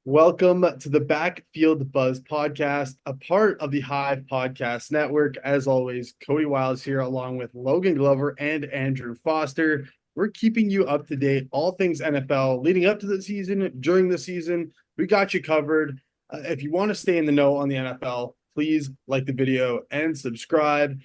Welcome to the Backfield Buzz podcast, a part of the Hive Podcast Network. As always, Cody Wiles here, along with Logan Glover and Andrew Foster. We're keeping you up to date, all things NFL, leading up to the season, during the season. We got you covered. If you want to stay in the know on the NFL, please like the video and subscribe.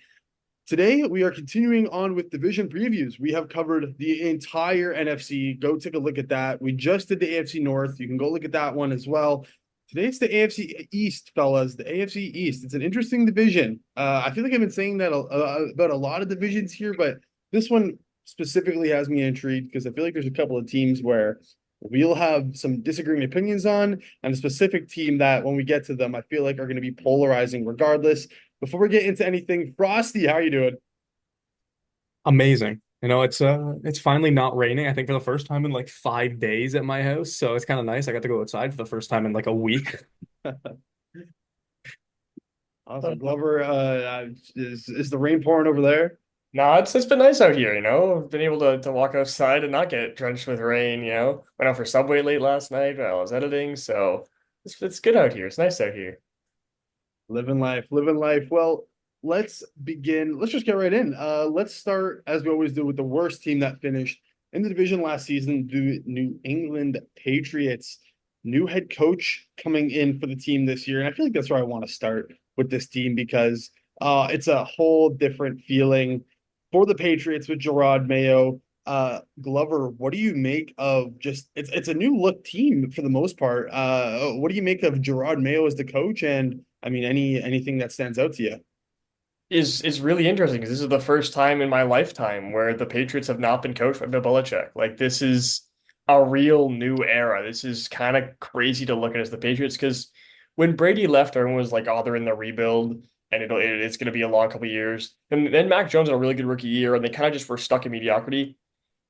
Today, we are continuing on with division previews. We have covered the entire NFC. Go take a look at that. We just did the AFC North. You can go look at that one as well. Today, it's the AFC East, fellas. The AFC East. It's an interesting division. I feel like I've been saying that about a lot of divisions here, but this one specifically has me intrigued because I feel like there's a couple of teams where we'll have some disagreeing opinions on, and a specific team that when we get to them, I feel like are going to be polarizing regardless. Before we get into anything, Frosty, how are you doing? Amazing. It's finally not raining, I think for the first time in like 5 days at my house. So it's kind of nice. I got to go outside for the first time in like a week. Awesome. Glover, is the rain pouring over there? No, it's been nice out here, I've been able to walk outside and not get drenched with rain. Went out for Subway late last night while I was editing, so it's good out here. It's nice out here. Living life, living life. Well, let's begin. Let's just get right in. Let's start as we always do with the worst team that finished in the division last season, the New England Patriots. New head coach coming in for the team this year, and I feel like that's where I want to start with this team because it's a whole different feeling for the Patriots with Gerard Mayo. Glover, what do you make of just it's a new look team for the most part. What do you make of Gerard Mayo as the coach? And I mean, anything that stands out to you? Is really interesting because this is the first time in my lifetime where the Patriots have not been coached by Bill Belichick. Like this is a real new era. This is kind of crazy to look at as the Patriots because when Brady left, everyone was like, "Oh, they're in the rebuild and it's going to be a long couple of years." And then Mac Jones had a really good rookie year, and they kind of just were stuck in mediocrity.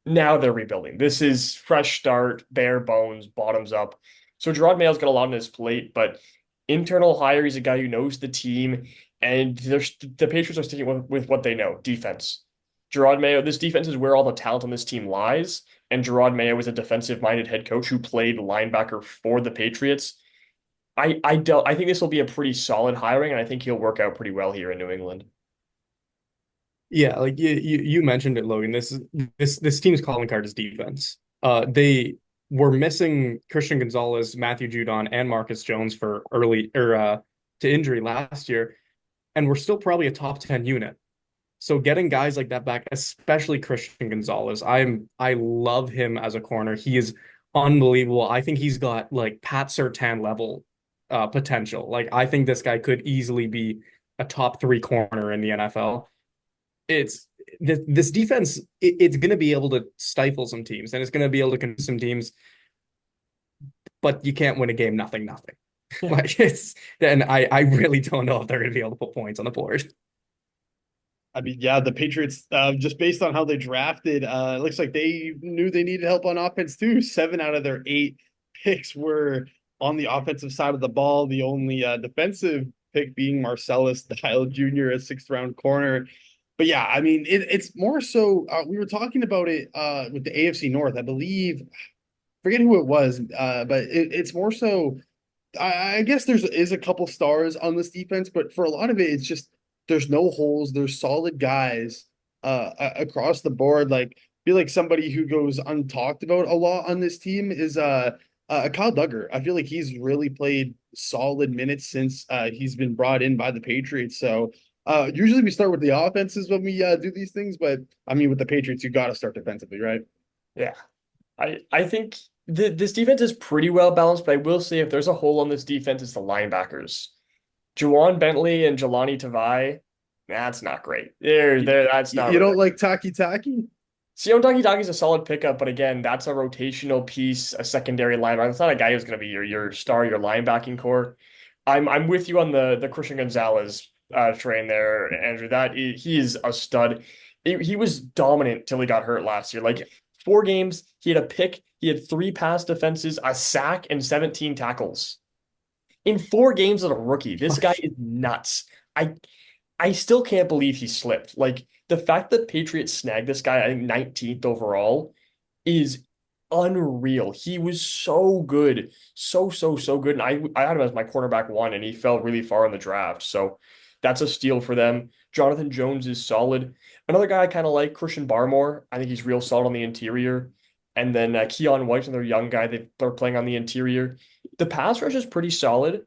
Now they're rebuilding. This is fresh start, bare bones, bottoms up. So Gerard Mayo's got a lot on his plate, but internal hire, he's a guy who knows the team, and the Patriots are sticking with what they know, defense. Gerard Mayo, this defense is where all the talent on this team lies, and Gerard Mayo is a defensive-minded head coach who played linebacker for the Patriots. I think this will be a pretty solid hiring, and I think he'll work out pretty well here in New England. Yeah, like you mentioned it, Logan. This team's calling card is defense. They were missing Christian Gonzalez, Matthew Judon, and Marcus Jones for early or to injury last year, and we're still probably a top 10 unit. So getting guys like that back, especially Christian Gonzalez, I love him as a corner. He is unbelievable. I think he's got like Pat Surtain level potential. Like I think this guy could easily be a top three corner in the NFL. It's this defense, it's going to be able to stifle some teams and it's going to be able to control some teams, but you can't win a game nothing. Like it's and I really don't know if they're going to be able to put points on the board. I mean, yeah, the Patriots, just based on how they drafted, it looks like they knew they needed help on offense too. Seven out of their eight picks were on the offensive side of the ball. The only defensive pick being Marcellus Dial Jr., a sixth round corner. But yeah, I mean, it's more so. We were talking about it with the AFC North, I believe. Forget who it was, but it's more so. I guess is a couple stars on this defense, but for a lot of it, it's just there's no holes. There's solid guys across the board. Like I feel like somebody who goes untalked about a lot on this team is Kyle Duggar. I feel like he's really played solid minutes since he's been brought in by the Patriots. So usually we start with the offenses when we do these things, but I mean with the Patriots, you got to start defensively, right? Yeah. I think this defense is pretty well balanced, but I will say if there's a hole on this defense, it's the linebackers. Juwan Bentley and Jelani Tavai, that's not great. You, That's not you really. don't like Taki Taki? Sion Takitaki is a solid pickup, but again, that's a rotational piece, a secondary linebacker. That's not a guy who's going to be your star, your linebacking core. I'm with you on the Christian Gonzalez train there, Andrew. He is a stud. He was dominant till he got hurt last year. Like 4 games, he had a pick, he had 3 pass defenses, a sack, and 17 tackles in 4 games as a rookie. This guy is nuts. I I still can't believe he slipped. Like the fact that Patriots snagged this guy, I think 19th overall, is unreal. He was so good. So good. And I had him as my cornerback one, and he fell really far in the draft. So that's a steal for them. Jonathan Jones is solid. Another guy I kind of like, Christian Barmore. I think he's real solid on the interior. And then Keon White, another young guy they're playing on the interior. The pass rush is pretty solid.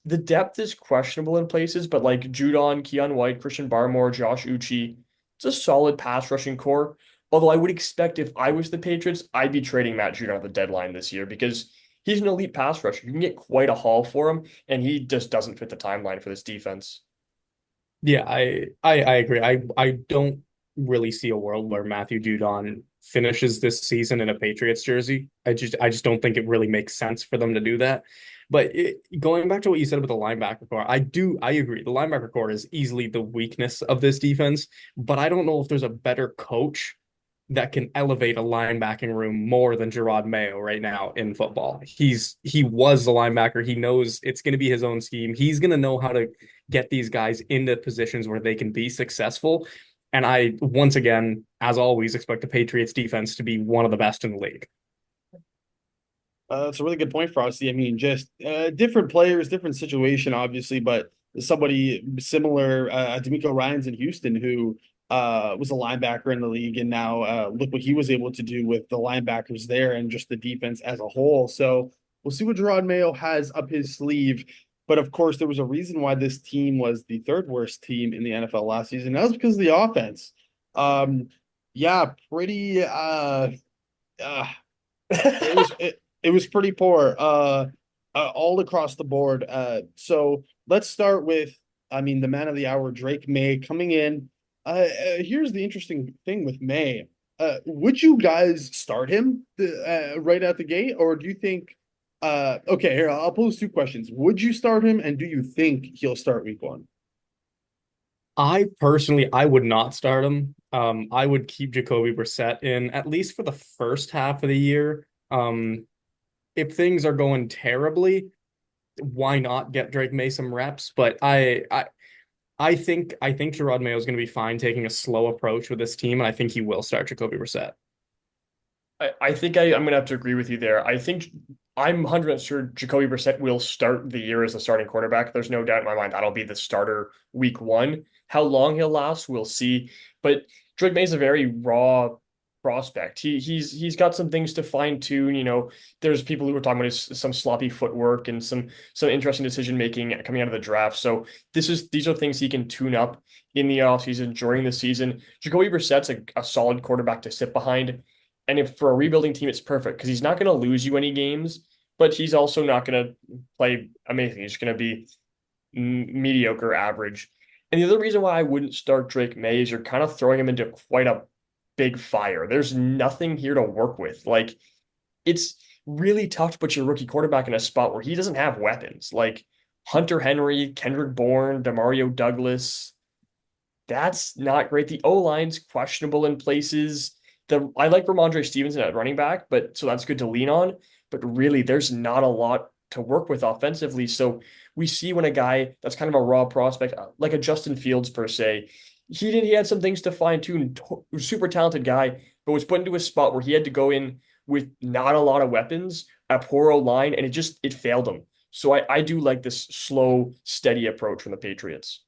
The depth is questionable in places, but like Judon, Keon White, Christian Barmore, Josh Uche, it's a solid pass rushing core. Although I would expect if I was the Patriots, I'd be trading Matt Judon at the deadline this year because he's an elite pass rusher. You can get quite a haul for him, and he just doesn't fit the timeline for this defense. Yeah, I agree. I don't really see a world where Matthew Judon finishes this season in a Patriots jersey. I just don't think it really makes sense for them to do that. But going back to what you said about the linebacker core, I agree. The linebacker core is easily the weakness of this defense, but I don't know if there's a better coach that can elevate a linebacking room more than Gerard Mayo right now in football. He was the linebacker. He knows it's going to be his own scheme. He's going to know how to get these guys into positions where they can be successful. And I, once again, as always, expect the Patriots defense to be one of the best in the league. That's a really good point, Frosty. I mean, just different players, different situation, obviously, but somebody similar, D'Amico Ryans in Houston, who was a linebacker in the league, and now look what he was able to do with the linebackers there and just the defense as a whole. So we'll see what Gerard Mayo has up his sleeve. But of course, there was a reason why this team was the third worst team in the NFL last season. That was because of the offense. Um, yeah, pretty. Uh, it was it was pretty poor, all across the board. So let's start with, I mean, the man of the hour, Drake May, coming in. Here's the interesting thing with May. Would you guys start him right out the gate, or do you think? Okay, here I'll pose two questions. Would you start him, and do you think he'll start week one? I personally, I would not start him. I would keep Jacoby Brissett in at least for the first half of the year. If things are going terribly, why not get Drake May some reps? But I think Gerard Mayo is going to be fine taking a slow approach with this team, and I think he will start Jacoby Brissett. I think I'm going to have to agree with you there. I think I'm 100% sure Jacoby Brissett will start the year as a starting quarterback. There's no doubt in my mind that'll be the starter week one. How long he'll last, we'll see. But Drake May is a very raw prospect. He's got some things to fine tune. There's people who are talking about some sloppy footwork and some interesting decision making coming out of the draft. So these are things he can tune up in the offseason during the season. Jacoby Brissett's a solid quarterback to sit behind. And if for a rebuilding team, it's perfect because he's not going to lose you any games, but he's also not going to play amazing. He's going to be mediocre, average. And the other reason why I wouldn't start Drake May is you're kind of throwing him into quite a big fire. There's nothing here to work with. Like, it's really tough to put your rookie quarterback in a spot where he doesn't have weapons. Like Hunter Henry, Kendrick Bourne, Demario Douglas. That's not great. The O line's questionable in places. I like Ramondre Stevenson at running back, but so that's good to lean on. But really, there's not a lot to work with offensively. So we see when a guy that's kind of a raw prospect, like a Justin Fields per se, he had some things to fine tune. Super talented guy, but was put into a spot where he had to go in with not a lot of weapons, a poor O line, and it failed him. So I do like this slow, steady approach from the Patriots.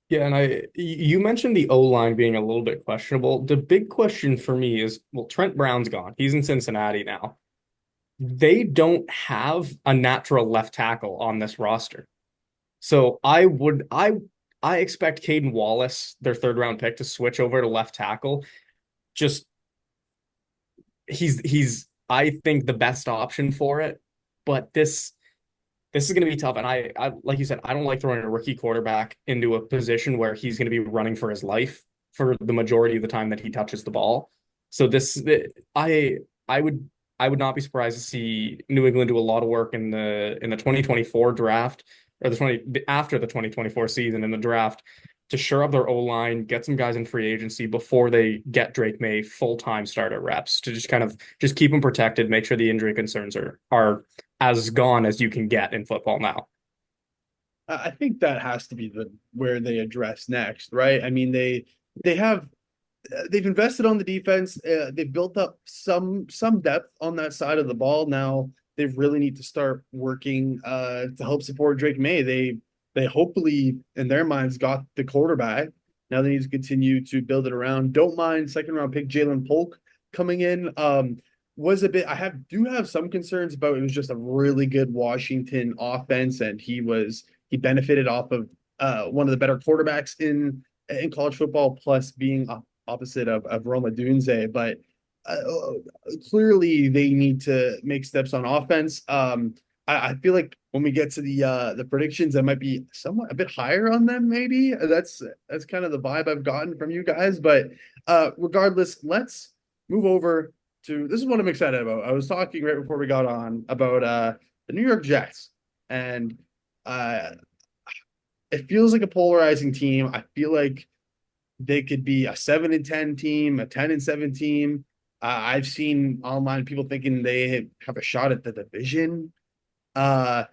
Yeah, and you mentioned the O-line being a little bit questionable. The big question for me is, well, Trent Brown's gone. He's in Cincinnati now. They don't have a natural left tackle on this roster. So I expect Caden Wallace, their third round pick, to switch over to left tackle. Just he's I think the best option for it. But this is going to be tough. And I, like you said, I don't like throwing a rookie quarterback into a position where he's going to be running for his life for the majority of the time that he touches the ball. So I, I would, I would not be surprised to see New England do a lot of work in the 2024 draft or after the 2024 season in the draft to shore up their O line, get some guys in free agency before they get Drake May full-time starter reps to just kind of just keep them protected, make sure the injury concerns are as gone as you can get in football now. I think that has to be the where they address next, right? I mean, they have they've invested on the defense. They've built up some depth on that side of the ball. Now they really need to start working to help support Drake May. They hopefully in their minds got the quarterback. Now they need to continue to build it around. Don't mind second round pick Jalen Polk coming in. Was a bit. Do have some concerns about it was just a really good Washington offense, and he benefited off of one of the better quarterbacks in college football, plus being opposite of Roma Dunze. But uh, clearly, they need to make steps on offense. I feel like when we get to the predictions, I might be somewhat a bit higher on them. Maybe that's kind of the vibe I've gotten from you guys. But regardless, let's move over to this is what I'm excited about. I was talking right before we got on about the New York Jets, and uh, it feels like a polarizing team. I feel like they could be a 7-10 team, a 10-7 team. I've seen online people thinking they have a shot at the division. Uh,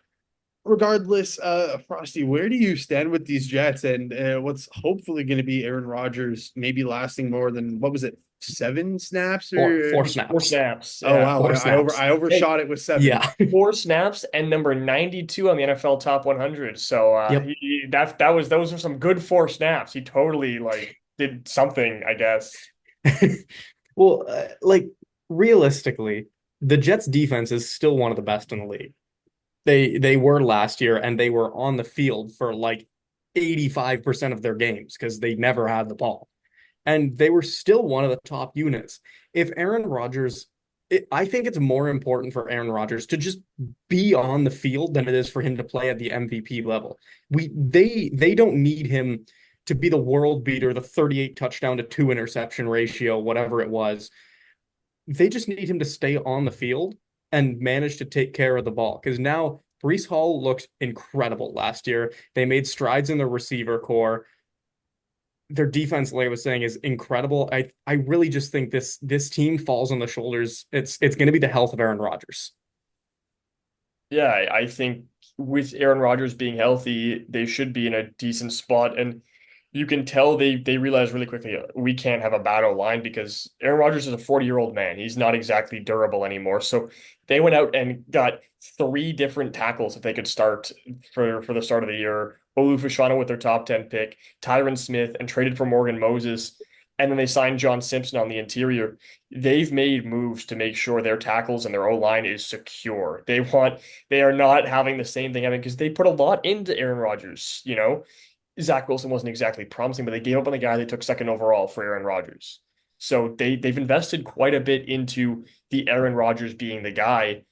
Regardless, Frosty, where do you stand with these Jets and what's hopefully going to be Aaron Rodgers maybe lasting more than what was it, 7 snaps Four or? Four snaps. snaps. Oh Yeah. wow, Four I over snaps. I Hey, overshot it with 7. Yeah. four snaps and number 92 on the NFL top 100. So Yep. those were some good four snaps. He totally like did something, I guess. Well, like realistically, the Jets defense is still one of the best in the league. They were last year and they were on the field for like 85% of their games because they never had the ball. And they were still one of the top units. If Aaron Rodgers, I think it's more important for Aaron Rodgers to just be on the field than it is for him to play at the MVP level. They don't need him to be the world beater, the 38 touchdown to 2 interception ratio, whatever it was. They just need him to stay on the field and manage to take care of the ball. Because now Brees Hall looked incredible last year. They made strides in the receiver core. Their defense, like I was saying, is incredible. I really just think this team falls on the shoulders. It's going to be the health of Aaron Rodgers. Yeah, I think with Aaron Rodgers being healthy, they should be in a decent spot. And you can tell they realize really quickly we can't have a bad O line because Aaron Rodgers is a 40-year-old man. He's not exactly durable anymore. So they went out and got three different tackles that they could start for the start of the year. Olu Fashanu with their top 10 pick, Tyron Smith, and traded for Morgan Moses. And then they signed John Simpson on the interior. They've made moves to make sure their tackles and their O line is secure. They are not having the same thing happen because they put a lot into Aaron Rodgers. Zach Wilson wasn't exactly promising, but they gave up on the guy they took second overall for Aaron Rodgers. So they've invested quite a bit into the Aaron Rodgers being the guy,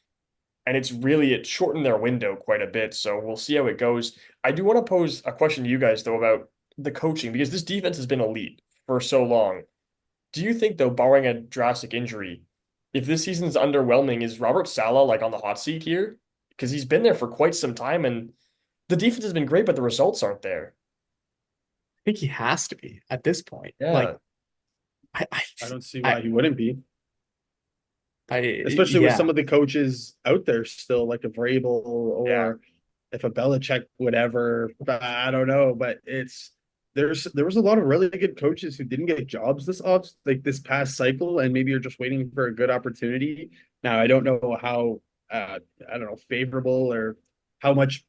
and it shortened their window quite a bit. So we'll see how it goes. I do want to pose a question to you guys though about the coaching because this defense has been elite for so long. Do you think though, barring a drastic injury, if this season's underwhelming, is Robert Saleh like on the hot seat here? Because he's been there for quite some time and the defense has been great, but the results aren't there. I think he has to be at this point. Like Yeah. I I don't see I why he wouldn't be, especially with some yeah. of the coaches out there still, like a Vrabel Yeah. or if a Belichick, whatever. I don't know, but there was a lot of really good coaches who didn't get jobs this past cycle, and maybe you're just waiting for a good opportunity. Now, I don't know how I don't know favorable or how much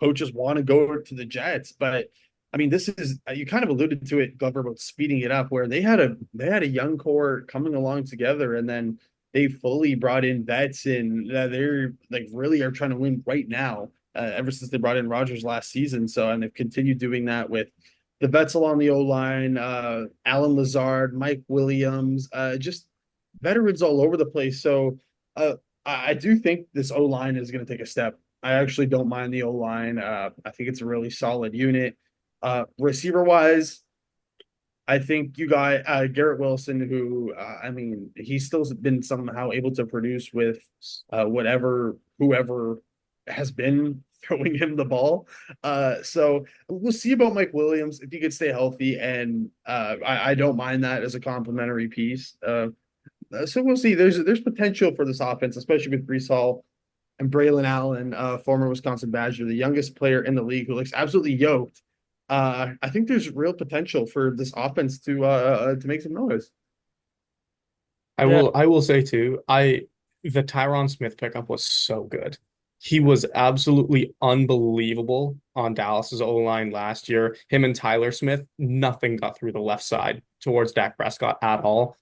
coaches want to go to the Jets, but I mean, this is you kind of alluded to it, Glover, about speeding it up, where they had a young core coming along together, and then they fully brought in vets, and they're like really are trying to win right now. Ever since they brought in Rodgers last season, so and they've continued doing that with the vets along the O line, Alan Lazard, Mike Williams, just veterans all over the place. So uh, I do think this O line is going to take a step. I actually don't mind the O line. I think it's a really solid unit. Receiver wise, I think you got Garrett Wilson, who I mean, he's still been somehow able to produce with whoever has been throwing him the ball. So we'll see about Mike Williams if he could stay healthy, and I don't mind that as a complementary piece. So we'll see. There's potential for this offense, especially with Brees Hall and Braylon Allen, former Wisconsin Badger, the youngest player in the league, who looks absolutely yoked. I think there's real potential for this offense to make some noise. Yeah, I will say too, the Tyron Smith pickup was so good. He was absolutely unbelievable on Dallas's O-line last year. Him and Tyler Smith, nothing got through the left side towards Dak Prescott at all.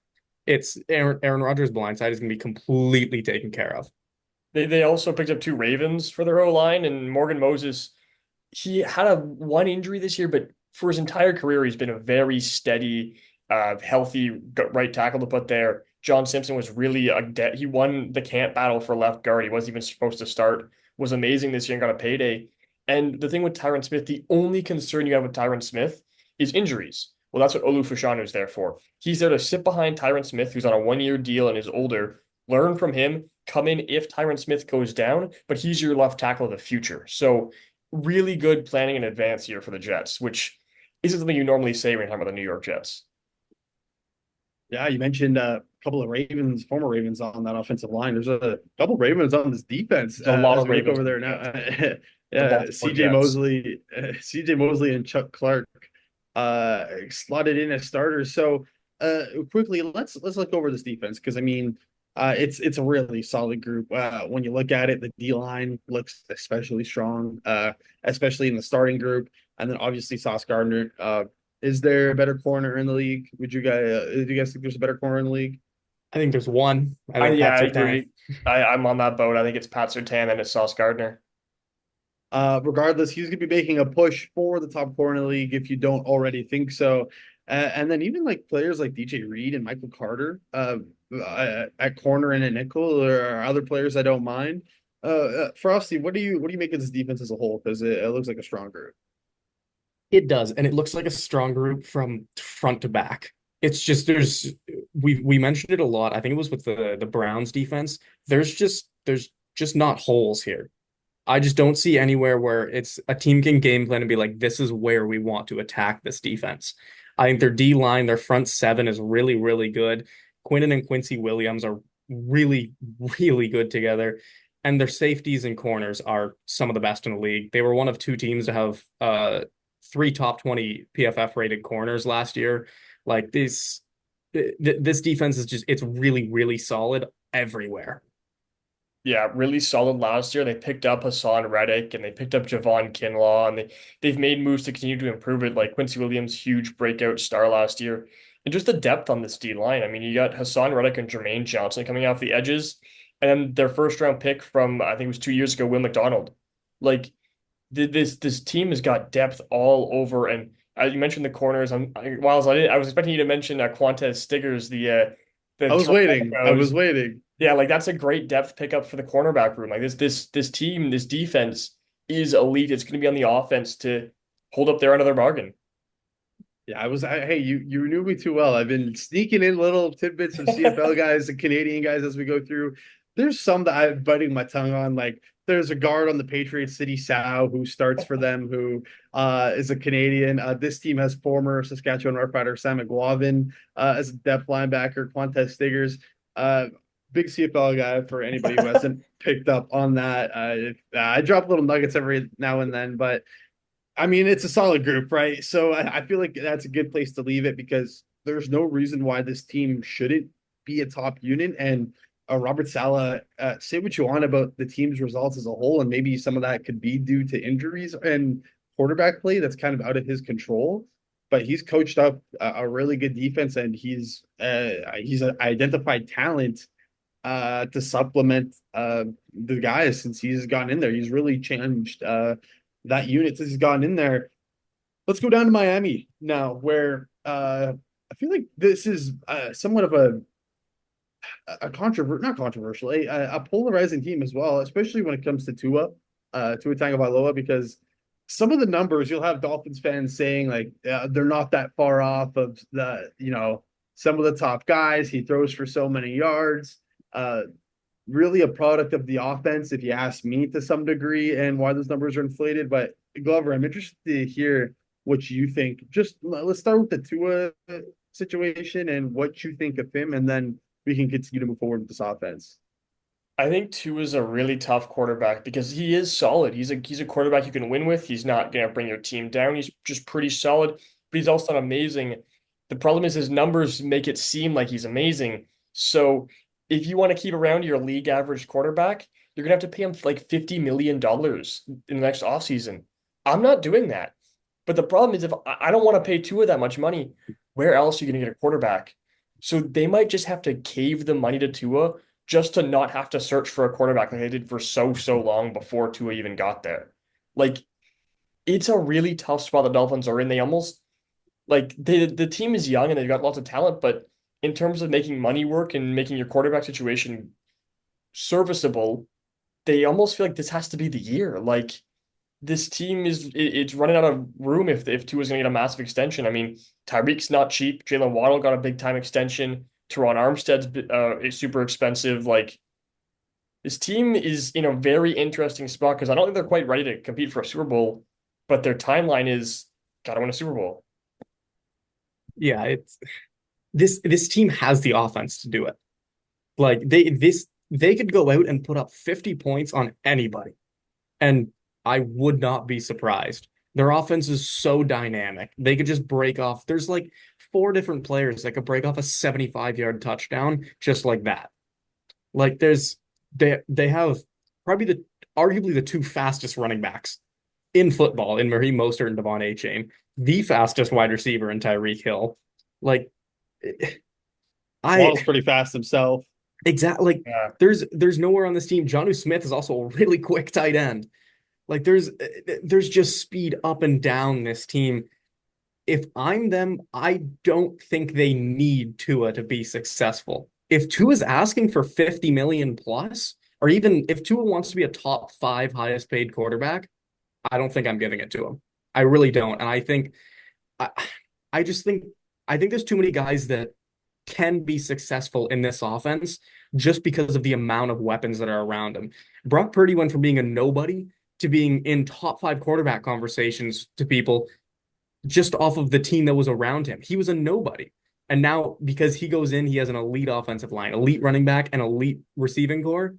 It's Aaron Rodgers' blind side is going to be completely taken care of. they also picked up two Ravens for their O line, and Morgan Moses. He had a one injury this year, but for his entire career, he's been a very steady, healthy right tackle to put there. John Simpson was really he won the camp battle for left guard. He wasn't even supposed to start. Was amazing this year and got a payday. And the thing with Tyron Smith, the only concern you have with Tyron Smith is injuries. Well, that's what Olu Fashanu is there for. He's there to sit behind Tyron Smith, who's on a 1 year deal and is older, learn from him, come in if Tyron Smith goes down, but he's your left tackle of the future. So really good planning in advance here for the Jets, which isn't something you normally say when you're talking about the New York Jets. Yeah, you mentioned a couple of Ravens, former Ravens on that offensive line. There's a couple Ravens on this defense There's a lot as of we look Ravens over on there the Jets, now. the Yeah, Baltimore Jets. CJ Mosley and Chuck Clark slotted in as starters. So quickly, let's look over this defense because I mean it's a really solid group. When you look at it, the D line looks especially strong, especially in the starting group, and then obviously Sauce Gardner. Is there a better corner in the league? Do you guys think there's a better corner in the league? I think there's one. I think Yeah, Pat I Surtain. agree. I'm on that boat. I think it's Pat Surtain and it's Sauce Gardner. Regardless, he's going to be making a push for the top corner in the league if you don't already think so. And then even like players like DJ Reed and Michael Carter at corner and a nickel or other players I don't mind. Frosty, what do you make of this defense as a whole? Because it looks like a strong group. It does, and it looks like a strong group from front to back. It's just we mentioned it a lot. I think it was with the Browns defense. There's just not holes here. I just don't see anywhere where it's a team can game plan and be like, this is where we want to attack this defense. I think their D line, their front seven is really, really good. Quinnen and Quincy Williams are really, really good together. And their safeties and corners are some of the best in the league. They were one of two teams to have three top 20 PFF rated corners last year. Like this defense is just it's really, really solid everywhere. Yeah, really solid last year. They picked up Hassan Reddick and they picked up Javon Kinlaw and they've made moves to continue to improve it. Like Quincy Williams, huge breakout star last year. And just the depth on this D line. I mean, you got Hassan Reddick and Jermaine Johnson coming off the edges, and then their first round pick from I think it was 2 years ago, Will McDonald. Like this team has got depth all over. And you mentioned the corners. I was expecting you to mention Quantez Stiggers, the I was waiting. I was Toronto. waiting. Yeah, like that's a great depth pickup for the cornerback room. Like this team, this defense is elite. It's going to be on the offense to hold up their end of their bargain. Yeah, hey, you knew me too well. I've been sneaking in little tidbits of CFL guys and Canadian guys as we go through. There's some that I'm biting my tongue on. Like there's a guard on the Patriots, City Sow, who starts for them, who is a Canadian. This team has former Saskatchewan Roughrider Sam McGuavin as a depth linebacker, Quantez Stiggers. Big CFL guy for anybody who hasn't picked up on that. I drop little nuggets every now and then, but I mean, it's a solid group, right? So I feel like that's a good place to leave it because there's no reason why this team shouldn't be a top unit. And Robert Saleh, say what you want about the team's results as a whole, and maybe some of that could be due to injuries and quarterback play that's kind of out of his control. But he's coached up a really good defense, and he's an identified talent to supplement the guys since he's gone in there. He's really changed that unit since he's gotten in there. Let's go down to Miami now, where I feel like this is somewhat of not controversial, a polarizing team as well, especially when it comes to Tua Tagovailoa, because some of the numbers you'll have Dolphins fans saying like they're not that far off of some of the top guys. He throws for so many yards. Really a product of the offense, if you ask me, to some degree, and why those numbers are inflated. But Glover, I'm interested to hear what you think. Just let's start with the Tua situation and what you think of him, and then we can continue to move forward with this offense. I think Tua is a really tough quarterback because he is solid. He's a quarterback you can win with. He's not gonna bring your team down. He's just pretty solid, but he's also not amazing. The problem is his numbers make it seem like he's amazing. So if you want to keep around your league average quarterback, you're gonna have to pay him like $50 million in the next offseason. I'm not doing that. But the problem is if I don't want to pay Tua that much money, where else are you gonna get a quarterback? So they might just have to cave the money to Tua just to not have to search for a quarterback like they did for so long before Tua even got there. Like it's a really tough spot the Dolphins are in. They almost like the team is young and they've got lots of talent, but in terms of making money work and making your quarterback situation serviceable, they almost feel like this has to be the year. Like this team it's running out of room if Tua's gonna get a massive extension. I mean, Tyreek's not cheap. Jalen Waddle got a big time extension. Teron Armstead's is super expensive. Like this team is in a very interesting spot because I don't think they're quite ready to compete for a Super Bowl, but their timeline is gotta win a Super Bowl. Yeah, it's this team has the offense to do it. Like they could go out and put up 50 points on anybody, and I would not be surprised. Their offense is so dynamic. They could just break off. There's like four different players that could break off a 75-yard touchdown just like that. Like they have probably the arguably the two fastest running backs in football in Raheem Mostert and Devon Achane, the fastest wide receiver in Tyreek Hill. Like Waddle's I pretty fast himself. exactly like Yeah. there's nowhere on this team. Jonnu Smith is also a really quick tight end. Like there's just speed up and down this team. If I'm them, I don't think they need Tua to be successful. If Tua's asking for 50 million plus, or even if Tua wants to be a top five highest paid quarterback, I don't think I'm giving it to him. I really don't. And I, I just think I think there's too many guys that can be successful in this offense just because of the amount of weapons that are around him. Brock Purdy went from being a nobody to being in top five quarterback conversations to people just off of the team that was around him. He was a nobody. And now because he goes in, he has an elite offensive line, elite running back, and elite receiving core.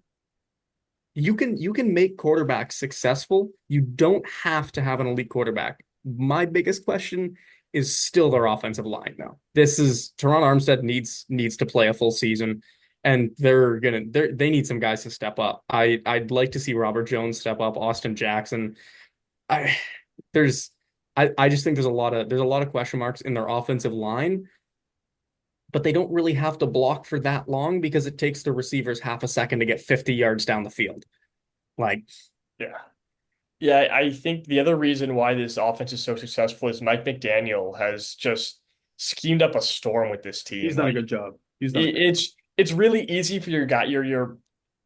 You can make quarterbacks successful. You don't have to have an elite quarterback. My biggest question is still their offensive line now. This is Teron Armstead needs to play a full season, and they need some guys to step up. I'd like to see Robert Jones step up, Austin Jackson. I there's I just think there's a lot of question marks in their offensive line, but they don't really have to block for that long because it takes the receivers half a second to get 50 yards down the field. Like, Yeah. Yeah, I think the other reason why this offense is so successful is Mike McDaniel has just schemed up a storm with this He's team. done a Like good job. He's done a good job. it's really easy for your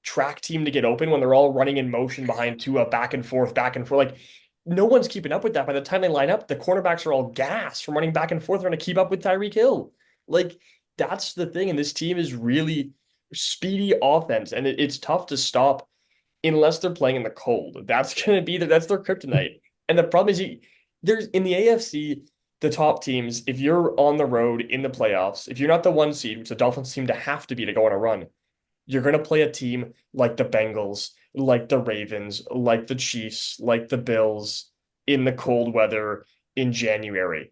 track team to get open when they're all running in motion behind Tua back and forth, back and forth. Like no one's keeping up with that. By the time they line up, the cornerbacks are all gassed from running back and forth, trying to keep up with Tyreek Hill. Like that's the thing, and this team is really speedy offense, and it's tough to stop unless they're playing in the cold. That's gonna be that's their kryptonite. And the problem is there's in the AFC, the top teams, if you're on the road in the playoffs, if you're not the one seed, which the Dolphins seem to have to be to go on a run, you're gonna play a team like the Bengals, like the Ravens, like the Chiefs, like the Bills in the cold weather in January.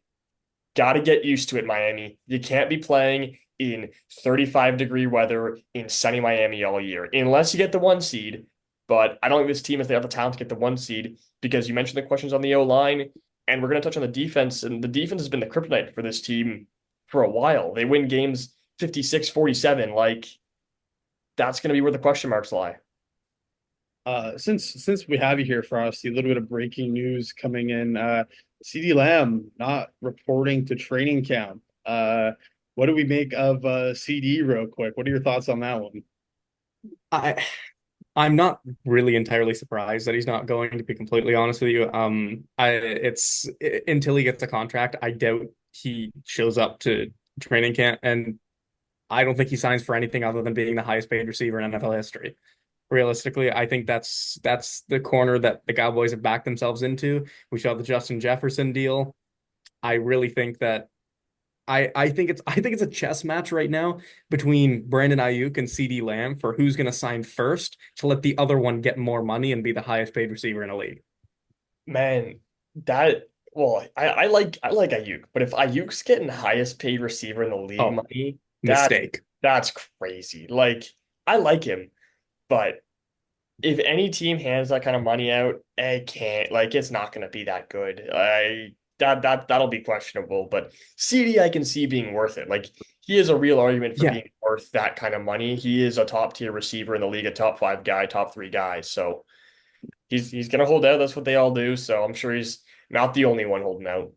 Gotta get used to it, Miami. You can't be playing in 35-degree weather in sunny Miami all year, unless you get the one seed. But I don't think this team has the talent to get the one seed because you mentioned the questions on the O line, and we're going to touch on the defense. And the defense has been the kryptonite for this team for a while. They win games 56-47. Like, that's going to be where the question marks lie. Since we have you here, Frosty, a little bit of breaking news coming in. CD Lamb not reporting to training camp. What do we make of CD real quick? What are your thoughts on that one? I I'm not really entirely surprised that he's not going, to be completely honest with you. Until he gets a contract, I doubt he shows up to training camp, and I don't think he signs for anything other than being the highest paid receiver in NFL history. Realistically, I think that's the corner that the Cowboys have backed themselves into. We saw the Justin Jefferson deal. I really think that I think it's a chess match right now between Brandon Ayuk and CD Lamb for who's going to sign first to let the other one get more money and be the highest paid receiver in the league. Man, that well, I like Ayuk, but if Ayuk's getting highest paid receiver in the league Oh, money, mistake. that's crazy. Like I like him, but if any team hands that kind of money out, I can't like it's not going to be that good. That'll be questionable, but CD I can see being worth it. Like he is a real argument for Yeah, being worth that kind of money. He is a top tier receiver in the league, a top five guy, top three guy. So he's gonna hold out. That's what they all do. So I'm sure he's not the only one holding out.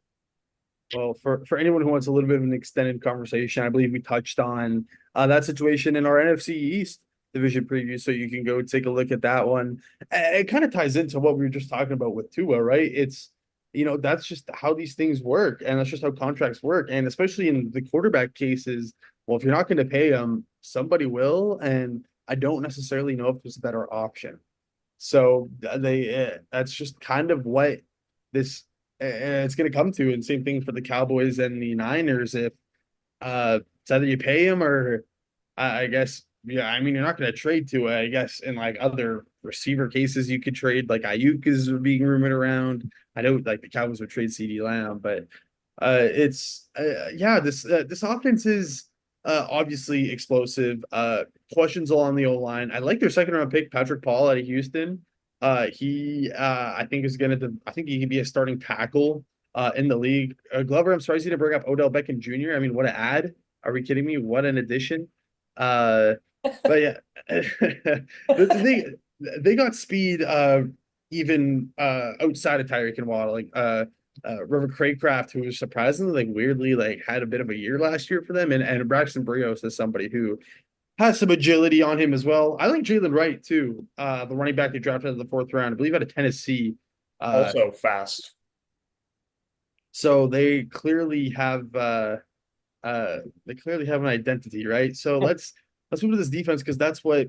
Well, for anyone who wants a little bit of an extended conversation, I believe we touched on that situation in our NFC East division preview, so you can go take a look at that one. It kind of ties into what we were just talking about with Tua, right? It's that's just how these things work, and that's just how contracts work, and especially in the quarterback cases. Well, if you're not going to pay them, somebody will, and I don't necessarily know if there's a better option. So that's just kind of what this it's going to come to. And same thing for the Cowboys and the Niners. If it's either you pay him or I guess yeah. I mean, you're not going to trade to I guess in like other receiver cases you could trade. Like Ayuk is being rumored around. I know like the Cowboys would trade CD Lamb, but it's yeah. This offense is obviously explosive. Questions along the O line. I like their second round pick, Patrick Paul out of Houston. He I think is gonna I think he can be a starting tackle in the league. Glover, I'm surprised you didn't bring up Odell Beckham Jr. I mean, what an ad. Are we kidding me? What an addition. Uh but yeah, they got speed even outside of Tyreek and Waddle. Like River Craycraft, who was surprisingly like weirdly like had a bit of a year last year for them, and Braxton Berrios is somebody who has some agility on him as well. I like Jalen Wright too, the running back they drafted in the fourth round, I believe out of Tennessee. Uh, Also fast. so they clearly have an identity, right? So let's move to this defense because I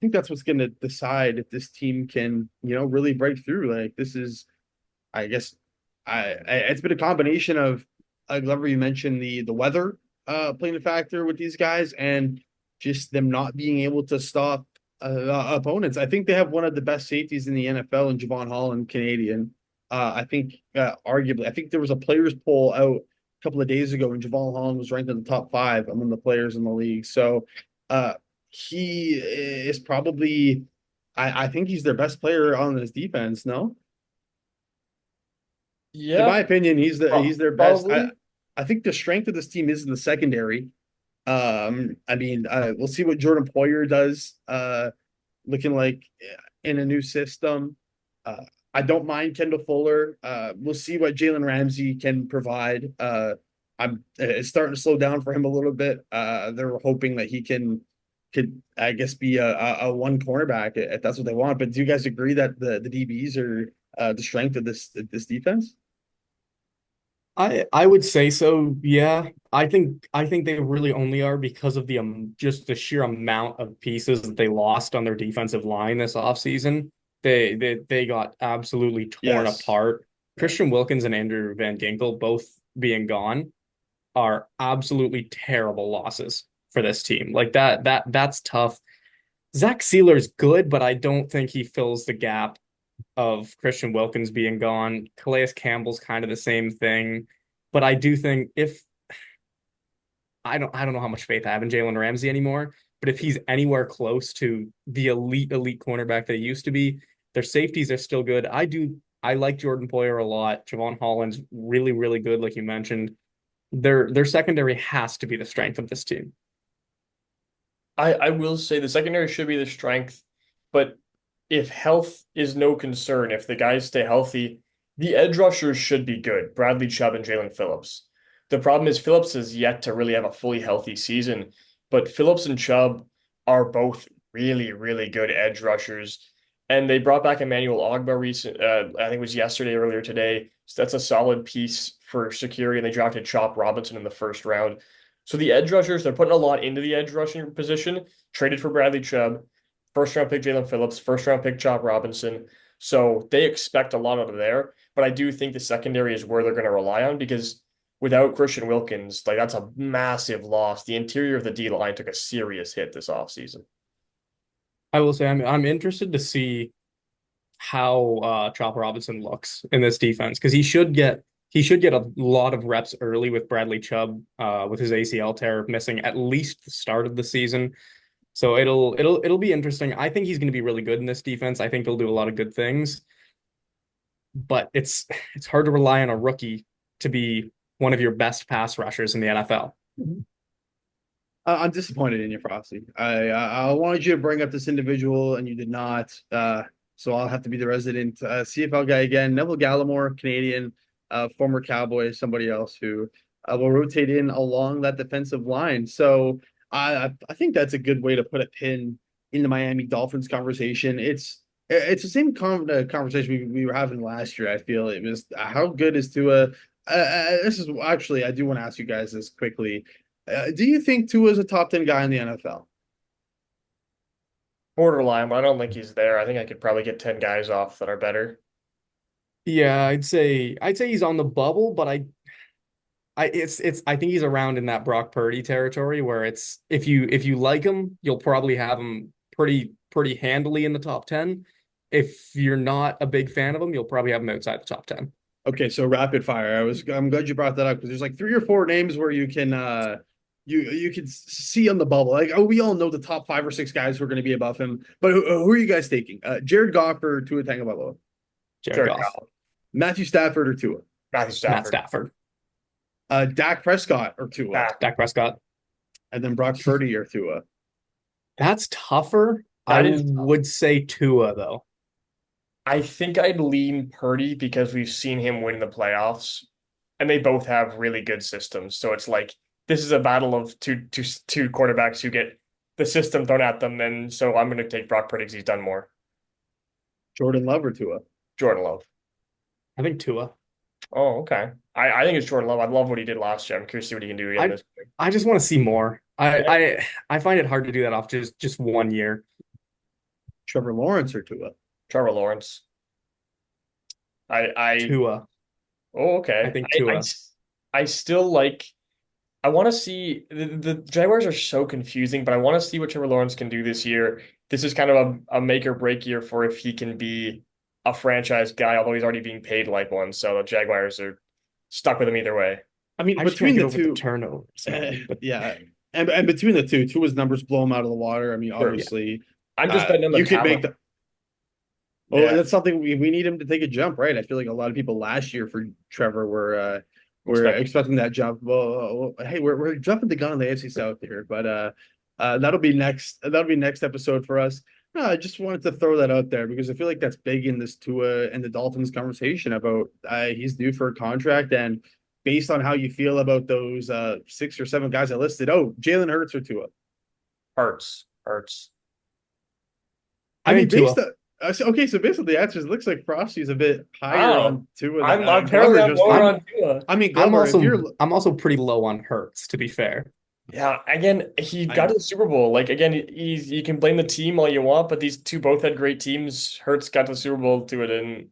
think that's what's going to decide if this team can really break through. Like this is I guess it's been a combination of Glover, you mentioned the weather playing a factor with these guys and just them not being able to stop opponents. I think they have one of the best safeties in the NFL in Javon Holland, Canadian. I think arguably, I think there was a players poll out a couple of days ago, and Javon Holland was ranked in the top five among the players in the league. So uh, he is probably, I think he's their best player on this defense. No, in Yeah, my opinion, he's their best. probably. I think the strength of this team is in the secondary. I mean, we'll see what Jordan Poyer does. Looking like in a new system. I don't mind Kendall Fuller. We'll see what Jalen Ramsey can provide. It's starting to slow down for him a little bit. They're hoping that he could I guess be a one cornerback if that's what they want. But do you guys agree that the DBs are the strength of this defense? I would say so. Yeah, I think they really only are because of the just the sheer amount of pieces that they lost on their defensive line this offseason. They got absolutely torn Yes. apart. Yeah. Christian Wilkins and Andrew Van Ginkel both being gone are absolutely terrible losses for this team. Like that's tough. Zach Sealer's good, but I don't think he fills the gap of Christian Wilkins being gone. Calais Campbell's kind of the same thing. But I do think if I don't know how much faith I have in Jalen Ramsey anymore, but if he's anywhere close to the elite cornerback that he used to be, their safeties are still good. I like Jordan Poyer a lot. Javon Holland's really good, like you mentioned. Their secondary has to be the strength of this team. I will say the secondary should be the strength, but if health is no concern, if the guys stay healthy, the edge rushers should be good. Bradley Chubb and Jalen Phillips. The problem is Phillips has yet to really have a fully healthy season, but Phillips and Chubb are both really good edge rushers. And they brought back Emmanuel Ogbah I think it was yesterday, earlier today. So that's a solid piece for security. And they drafted Chop Robinson in the first round. So the edge rushers, they're putting a lot into the edge rushing position. Traded for Bradley Chubb, first round pick Jalen Phillips, first round pick Chop Robinson. So they expect a lot out of there. But I do think the secondary is where they're going to rely on because without Christian Wilkins, like that's a massive loss. The interior of the D line took a serious hit this offseason. I will say I'm interested to see how Chop Robinson looks in this defense because he should get a lot of reps early with Bradley Chubb with his ACL tear missing at least the start of the season. So it'll be interesting. I think he's going to be really good in this defense. I think he'll do a lot of good things, but it's hard to rely on a rookie to be one of your best pass rushers in the NFL. I'm disappointed in you, Frosty. I wanted you to bring up this individual, and you did not. So I'll have to be the resident CFL guy again. Neville Gallimore, Canadian, former Cowboy, somebody else who will rotate in along that defensive line. So I think that's a good way to put a pin in the Miami Dolphins conversation. It's the same conversation we were having last year. I feel it was how good is Tua. This is actually I do want to ask you guys this quickly. Do you think Tua is a top 10 guy in the NFL? Borderline, but I don't think he's there. I think I could probably get 10 guys off that are better. Yeah, I'd say he's on the bubble, but I think he's around in that Brock Purdy territory where it's if you like him, you'll probably have him pretty handily in the top 10. If you're not a big fan of him, you'll probably have him outside the top 10. Okay, so rapid fire. I'm glad you brought that up because there's like 3 or 4 names where you can you can see on the bubble. Like we all know the top 5 or 6 guys who are going to be above him, but who are you guys taking? Jared Goff or Tua Tagovailoa? Jared Jared Goff, Goff. Matthew Stafford or Tua? Matthew Matt Stafford. Stafford, Dak Prescott or Tua? Dak Prescott. And then Brock Purdy or Tua? That's tougher. That I is would say Tua though. I think I'd lean Purdy because we've seen him win the playoffs, and they both have really good systems. So it's like this is a battle of two quarterbacks who get the system thrown at them, and so I'm going to take Brock Purdy because he's done more. Jordan Love or Tua? Jordan Love. I think Tua. Oh, okay. I think it's Jordan Love. I love what he did last year. I'm curious to see what he can do again this year. I just want to see more. Yeah. I find it hard to do that off just one year. Trevor Lawrence or Tua? Trevor Lawrence. I Tua. oh okay. I think Tua. I still like. I want to see the Jaguars are so confusing, but I want to see what Trevor Lawrence can do this year. This is kind of a make or break year for if he can be a franchise guy, although he's already being paid like one. So the Jaguars are stuck with him either way. I mean, I just between can't get the over two, the turnovers, man. But yeah, and between the two, Tua's numbers blow him out of the water. I mean, Sure. obviously, I'm just betting on the you could make talent. the. Oh, Yeah, that's something we need him to take a jump, right? I feel like a lot of people last year for Trevor were expect expecting that jump. Well, hey, we're jumping the gun on the AFC South here, but that'll be next. That'll be next episode for us. No, I just wanted to throw that out there because I feel like that's big in this Tua and the Dolphins conversation about he's due for a contract and based on how you feel about those 6 or 7 guys I listed. Oh, Jalen Hurts or Tua? hurts. I mean, think Tua. okay, so based on the answers, it looks like Frosty's a bit higher Wow. on Tua I'm than apparently Glover I'm just lower did. on Tua. I mean, I'm Glover, if you're I'm also pretty low on Hurts, to be fair. Yeah, again, he I got know. to the Super Bowl. Like again, he's you can blame the team all you want, but these two both had great teams. Hurts got to the Super Bowl, Tua didn't.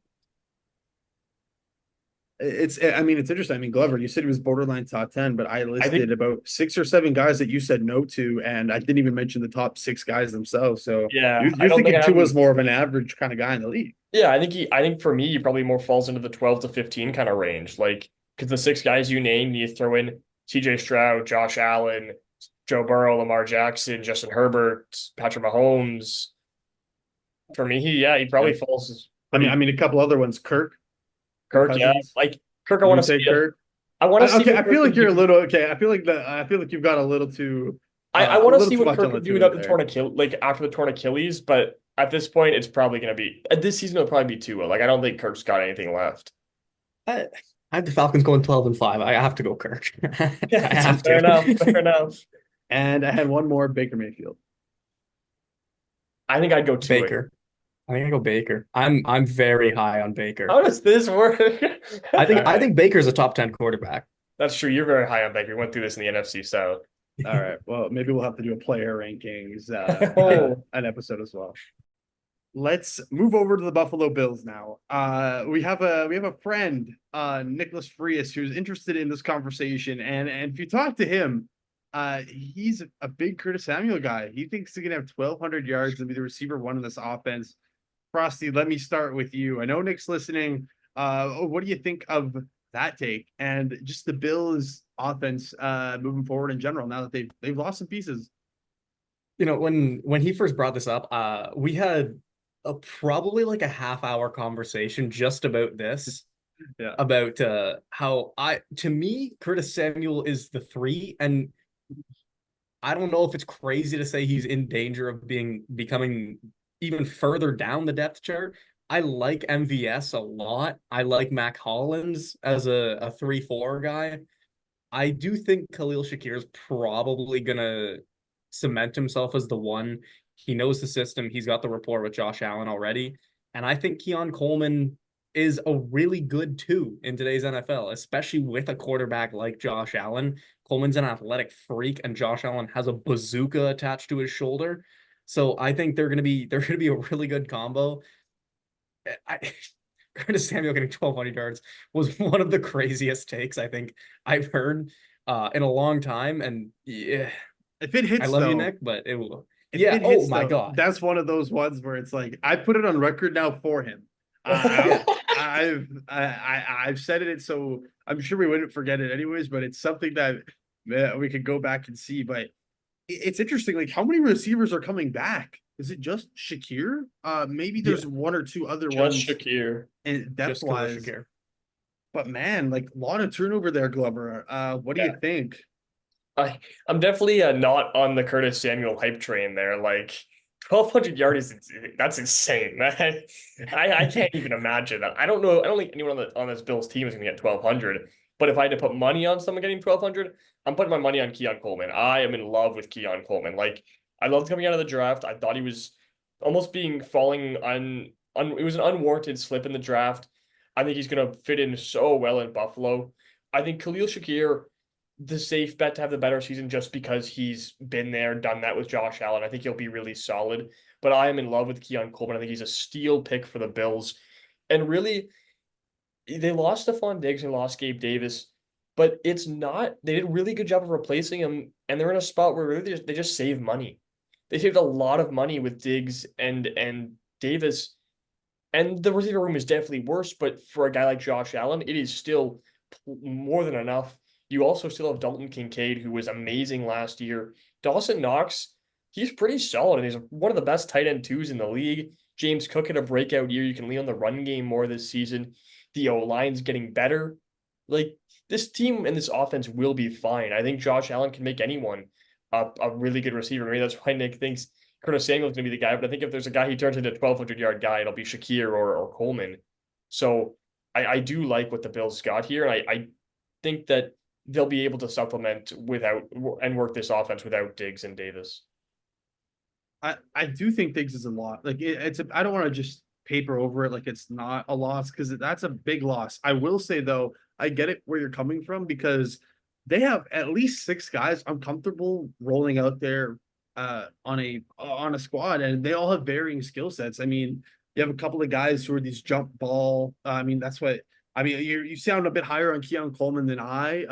I mean, it's interesting. I mean, Glover, you said he was borderline top 10, but I I think listed about 6 or 7 guys that you said no to, and I didn't even mention the top 6 guys themselves. So yeah, I you're don't think thinking I have Tua's him. more of an average kind of guy in the league. Yeah, I think for me, he probably more falls into the 12 to 15 kind of range. Like because the 6 guys you named, you throw in CJ Stroud, Josh Allen, Joe Burrow, Lamar Jackson, Justin Herbert, Patrick Mahomes. For me, he probably Yeah. falls I pretty mean, a couple other ones, Kirk Kirk, yeah. Cousins. Like Kirk, I You want would to see say it. Kirk? I want to see Okay, what I Kirk feel can like you're a do. little okay. I feel like you've got I a want to little see too what much Kirk on the can do Tua without the there. torn Achilles, like after the torn Achilles. But at this point, it's probably going to be this season. It'll probably be Tua. Like I don't think Kirk's got anything left. I, I have the Falcons going 12-5. I have to go Kirk. Yeah, I have fair enough. Fair to. enough. And I had one more, Baker Mayfield. I think I'd go Tua. Baker. I think I go Baker. I'm very high on How Baker. does this work? I think All I right. think Baker's a top 10 quarterback. That's true. You're very high on Baker. We went through this in the NFC South. All right. Well, maybe we'll have to do a player rankings Oh, an episode as well. Let's move over to the Buffalo Bills now. We have a friend, Nicholas Frias, who's interested in this conversation, and if you talk to him, he's a big Curtis Samuel guy. He thinks he can have 1,200 yards and be the receiver one in this offense. Frosty, let me start with you. I know Nick's listening. What do you think of that take and just the Bills offense moving forward in general now that they've lost some pieces? When he first brought this up, we had probably like a half-hour conversation just about this, Yeah. about how to me, Curtis Samuel is the three, and I don't know if it's crazy to say he's in danger of becoming even further down the depth chart. I like MVS a lot. I like Mac Hollins as a 3-4 guy. I do think Khalil Shakir is probably gonna cement himself as the one. He knows the system. He's got the rapport with Josh Allen already. And I think Keon Coleman is a really good two in today's NFL, especially with a quarterback like Josh Allen. Coleman's an athletic freak, and Josh Allen has a bazooka attached to his shoulder. So I think they're gonna be a really good combo. I Curtis Samuel getting 1,200 yards was one of the craziest takes I think I've heard in a long time. And yeah, If it I hits love you, though, Nick, but if yeah. it Oh hits my though, God. that's one of those ones where it's like I put it on record now for him. I, Yeah. I've said it, so I'm sure we wouldn't forget it anyways. But it's something that we could go back and see. But it's interesting, like how many receivers are coming back? Is it just Shakir? Maybe Yeah. there's one or two other Just ones Shakir. in depth Just Khalil wise. Shakir. But man, like a lot of turnover there, Glover. What do you Yeah. think? I'm definitely not on the Curtis Samuel hype train there. Like 1,200 yards that's insane. I can't even imagine that. I don't know. I don't think anyone on this Bills team is going to get 1,200. But if I had to put money on someone getting 1,200, I'm putting my money on Keon Coleman. I am in love with Keon Coleman. Like I loved coming out of the draft. I thought he was almost being falling on it was an unwarranted slip in the draft. I think he's going to fit in so well in Buffalo. I think Khalil Shakir the safe bet to have the better season just because he's been there, done that with Josh Allen. I think he'll be really solid. But I am in love with Keon Coleman. I think he's a steal pick for the Bills. And really, they lost Stephon Diggs and lost Gabe Davis, but it's not, they did a really good job of replacing him. And they're in a spot where really they just save money. They saved a lot of money with Diggs and Davis. And the receiver room is definitely worse, but for a guy like Josh Allen, it is still more than enough. You also still have Dalton Kincaid, who was amazing last year. Dawson Knox, he's pretty solid, and he's one of the best tight end twos in the league. James Cook had a breakout year. You can lean on the run game more this season. The O-line's getting better. Like, this team and this offense will be fine. I think Josh Allen can make anyone a really good receiver. Maybe that's why Nick thinks Curtis Samuel's going to be the guy, but I think if there's a guy he turns into a 1,200-yard guy, it'll be Shakir or Coleman. So I do like what the Bills got here, and I think that they'll be able to supplement without and work this offense without Diggs and Davis. I do think Diggs is a lot. Like I don't want to just paper over it like it's not a loss because that's a big loss. I will say though, I get it where you're coming from because they have at least six guys I'm comfortable rolling out there on a squad, and they all have varying skill sets. I mean, you have a couple of guys who are these jump ball. I mean, that's what I mean. You sound a bit higher on Keon Coleman than I.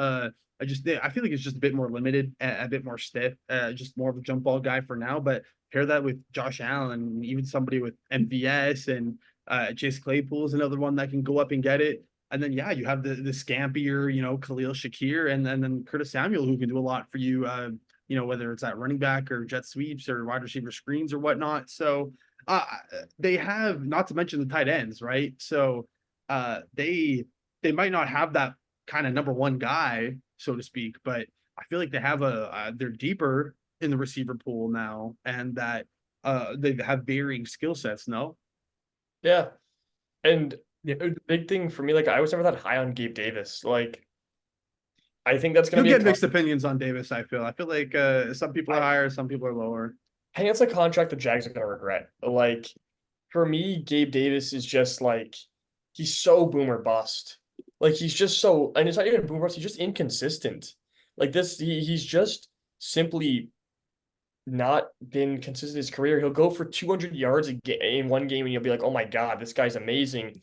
I feel like it's just a bit more limited, a bit more stiff, just more of a jump ball guy for now. But pair that with Josh Allen, even somebody with MVS and Chase Claypool is another one that can go up and get it. And then yeah, you have the scampier, Khalil Shakir, and then Curtis Samuel who can do a lot for you. Whether it's at running back or jet sweeps or wide receiver screens or whatnot. So they have, not to mention the tight ends, right? So they might not have that kind of number one guy, so to speak, but I feel like they have they're deeper in the receiver pool now, and that they have varying skill sets. No, Yeah. And Yeah. the big thing for me, like I was never that high on Gabe Davis. Like I think that's gonna you'll be a get mixed opinions on Davis. I feel like some people are I higher, some people are lower. think that's a contract the Jags are gonna regret. Like for me, Gabe Davis is just like he's so boomer bust. Like he's just so, and it's not even boomer bust. He's just inconsistent. Like this, he's just simply not been consistent in his career. He'll go for 200 yards in one game, and you'll be like, "Oh my God, this guy's amazing."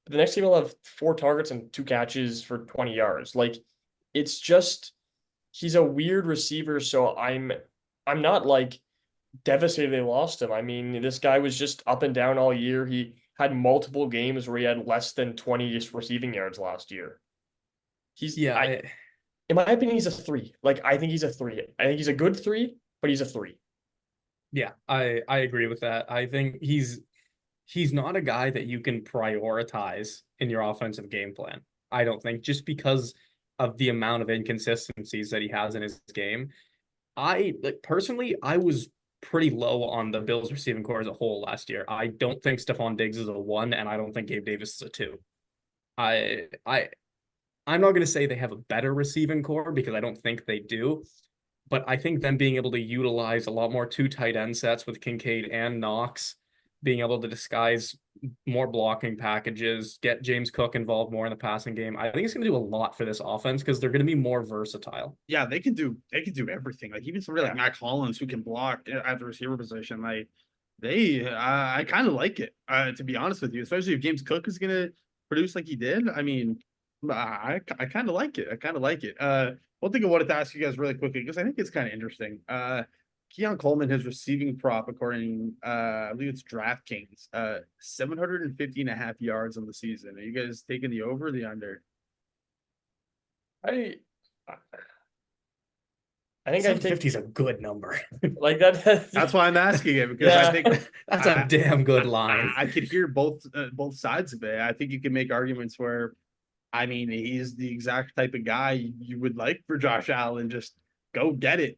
But the next game, he'll have 4 targets and 2 catches for 20 yards. Like, it's just he's a weird receiver. So I'm not like devastated they lost him. I mean, this guy was just up and down all year. He had multiple games where he had less than 20 just receiving yards last year. He's Yeah, I In my opinion, he's a three. Like, I think he's a three. I think he's a good three, but he's a three. yeah, I agree with that. I think he's not a guy that you can prioritize in your offensive game plan. I don't think just because of the amount of inconsistencies that he has in his game. I like personally, I was pretty low on the Bills receiving core as a whole last year. I don't think Stephon Diggs is a one, and I don't think Gabe Davis is a two. I I I'm not going to say they have a better receiving core because I don't think they do, but I think them being able to utilize a lot more two tight end sets with Kincaid and Knox, being able to disguise more blocking packages, get James Cook involved more in the passing game. I think it's going to do a lot for this offense because they're going to be more versatile. Yeah, they can do everything. Like even somebody like Yeah. Matt Collins who can block at the receiver position. Like I kind of like it. To be honest with you, especially if James Cook is gonna produce like he did. I mean, I kind of like it. I kind of like it. One thing I wanted to ask you guys really quickly because I think it's kind of interesting. Keon Coleman, his receiving prop, according I believe it's DraftKings, 750 and a half yards on the season. Are you guys taking the over or the under? I I think I take 750 is a good number. like that. That's why I'm asking it because I Yeah. think That's a I damn good I, line. I could hear both sides of it. I think you can make arguments where, I mean, he's the exact type of guy you would like for Josh Allen. Just go get it,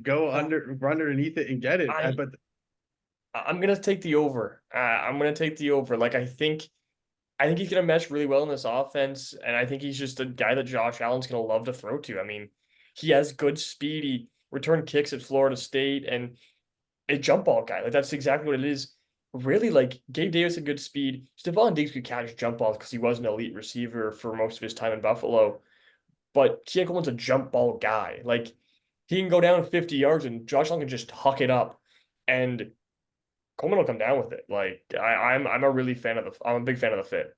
go run underneath it and get it. I But I'm gonna take the over. I'm gonna take the over. Like, I think he's gonna mesh really well in this offense, and I think he's just a guy that Josh Allen's gonna love to throw to. I mean, he has good speed. He returned kicks at Florida State, and a jump ball guy. Like, that's exactly what it is. Really, like, Gabe Davis had good speed. Stephon Diggs could catch jump balls because he was an elite receiver for most of his time in Buffalo. But Keon Coleman's a jump ball guy. Like, he can go down 50 yards and Josh Allen can just huck it up, and Coleman will come down with it. Like, I'm a really fan of I'm a big fan of the fit.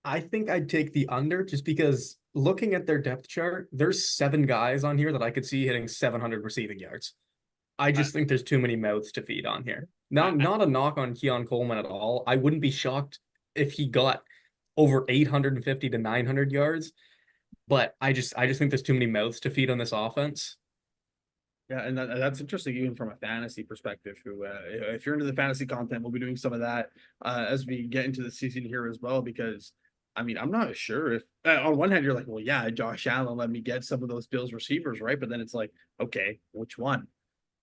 I think I'd take the under just because looking at their depth chart, there's 7 guys on here that I could see hitting 700 receiving yards. I I, just think there's too many mouths to feed on here. Now, I, not a knock on Keon Coleman at all. I wouldn't be shocked if he got over 850 to 900 yards, but I just think there's too many mouths to feed on this offense. yeah, and that's interesting even from a fantasy perspective. Who, if you're into the fantasy content, we'll be doing some of that as we get into the season here as well. Because I mean, I'm not sure if on one hand you're like, well, yeah, Josh Allen, let me get some of those Bills receivers, right? But then it's like, okay, which one?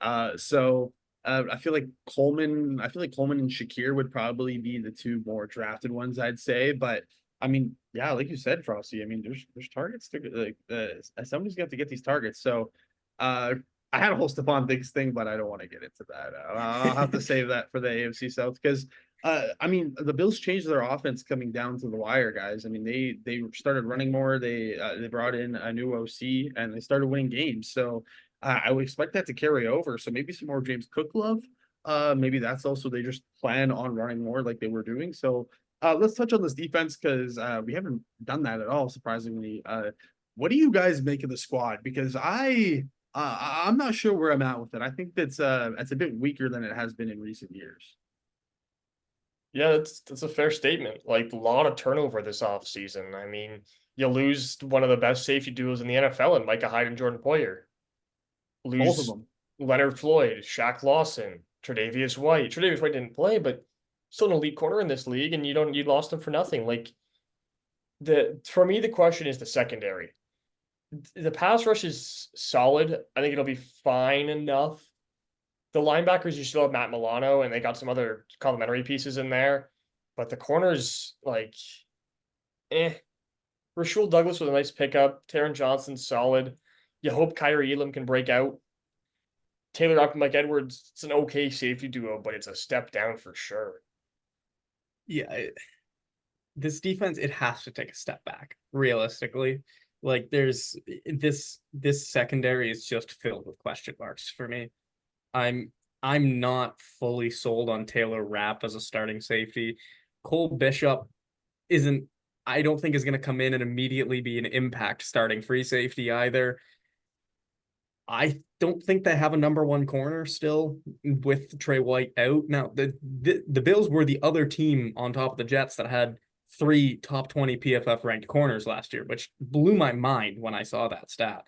I feel like Coleman and Shakir would probably be the two more drafted ones, I'd say. But I mean, yeah, like you said, Frosty. I mean, there's targets to like somebody's got to get these targets. So uh I had a whole Stephon Diggs thing, but I don't want to get into that. I'll have to save that for the AFC South because I mean the Bills changed their offense coming down to the wire, guys. I mean they started running more. They brought in a new OC and they started winning games. So I would expect that to carry over. So maybe some more James Cook love. Maybe that's also they just plan on running more like they were doing. So let's touch on this defense because we haven't done that at all, surprisingly. What do you guys make of the squad? Because I'm not sure where I'm at with it. I think that's a bit weaker than it has been in recent years. Yeah, that's a fair statement. Like, a lot of turnover this offseason. I mean, you lose one of the best safety duos in the NFL in Micah Hyde and Jordan Poyer. Both of Lose them. Leonard Floyd, Shaq Lawson, Tre'Davious White. Tre'Davious White didn't play, but still an elite corner in this league, and you lost him for nothing. Like, the for me, the question is the secondary. The pass rush is solid. I think it'll be fine enough. The linebackers, you still have Matt Milano, and they got some other complementary pieces in there. But the corners, like, eh. Rasul Douglas with a nice pickup. Taron Johnson, solid. You hope Kyrie Elam can break out. Taylor Rapp and Mike Edwards, it's an okay safety duo, but it's a step down for sure. Yeah, this defense, it has to take a step back, realistically. Like there's this secondary is just filled with question marks for me. I'm I'm not fully sold on Taylor Rapp as a starting safety. Cole Bishop isn't I don't think is going to come in and immediately be an impact starting free safety either. I don't think they have a number one corner still with Trey White out. Now, the Bills were the other team on top of the Jets that had three top 20 PFF ranked corners last year, which blew my mind when I saw that stat.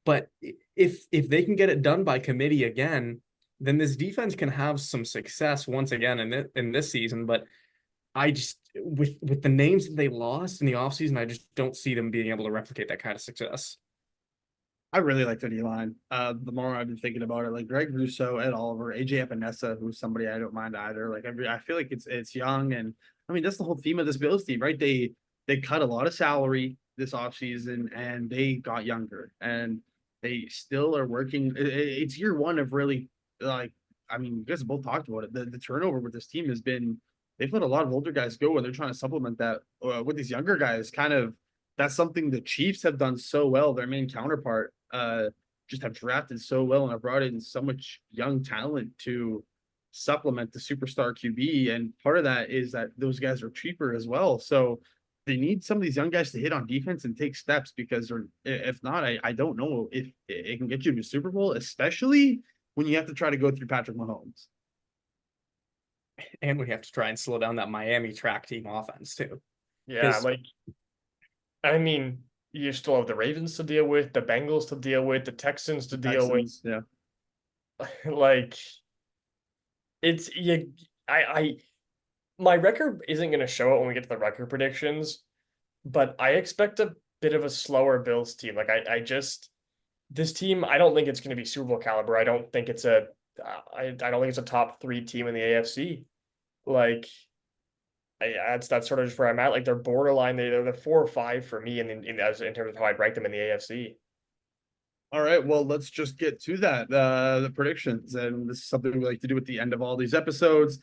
But if they can get it done by committee again, then this defense can have some success once again in this season. But I just with the names that they lost in the offseason, I just don't see them being able to replicate that kind of success. I really like their D line. The more I've been thinking about it, like Greg Russo, Ed Oliver, AJ Epinesa, who's somebody I don't mind either. Like I feel like it's young, and I mean that's the whole theme of this Bills team, right? They cut a lot of salary this offseason and they got younger, and they still are working. It's year one of really like I mean, you guys both talked about it. The turnover with this team has been they've let a lot of older guys go, and they're trying to supplement that with these younger guys. Kind of that's something the Chiefs have done so well. Their main counterpart just have drafted so well and have brought in so much young talent to supplement the superstar QB. And part of that is that those guys are cheaper as well. So they need some of these young guys to hit on defense and take steps because if not, I don't know if it can get you to Super Bowl, especially when you have to try to go through Patrick Mahomes. And we have to try and slow down that Miami track team offense too. Yeah, like I mean, you still have the Ravens to deal with, the Bengals to deal with, the Texans to deal Texans, yeah. with. Like it's you I my record isn't gonna show it when we get to the record predictions, but I expect a bit of a slower Bills team. Like I just this team, I don't think it's gonna be Super Bowl caliber. I don't think it's a I don't think it's a top three team in the AFC. Like that's sort of just where I'm at. Like they're borderline. They're the 4 or 5 for me in terms of how I'd rank them in the AFC. All right, well, let's just get to that. The predictions, and this is something we like to do at the end of all these episodes.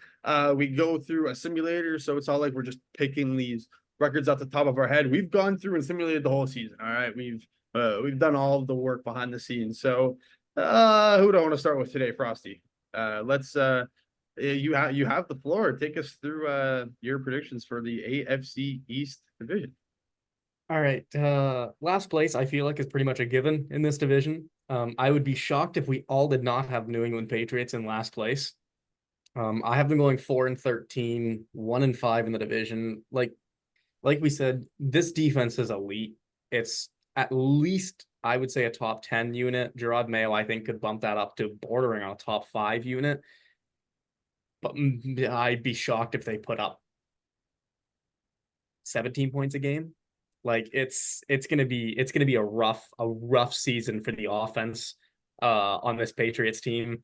We go through a simulator, so it's all like we're just picking these records off the top of our head. We've gone through and simulated the whole season. All right, we've done all of the work behind the scenes. So, who do I want to start with today, Frosty? Let's you have the floor. Take us through your predictions for the AFC East division. All right. Last place, I feel like, is pretty much a given in this division. I would be shocked if we all did not have New England Patriots in last place. I have them going 4-13, 1-5 in the division. Like we said, this defense is elite. It's at least, I would say, a top 10 unit. Gerard Mayo, I think, could bump that up to bordering on a top 5 unit. But I'd be shocked if they put up 17 points a game. Like it's gonna be a rough season for the offense on this Patriots team.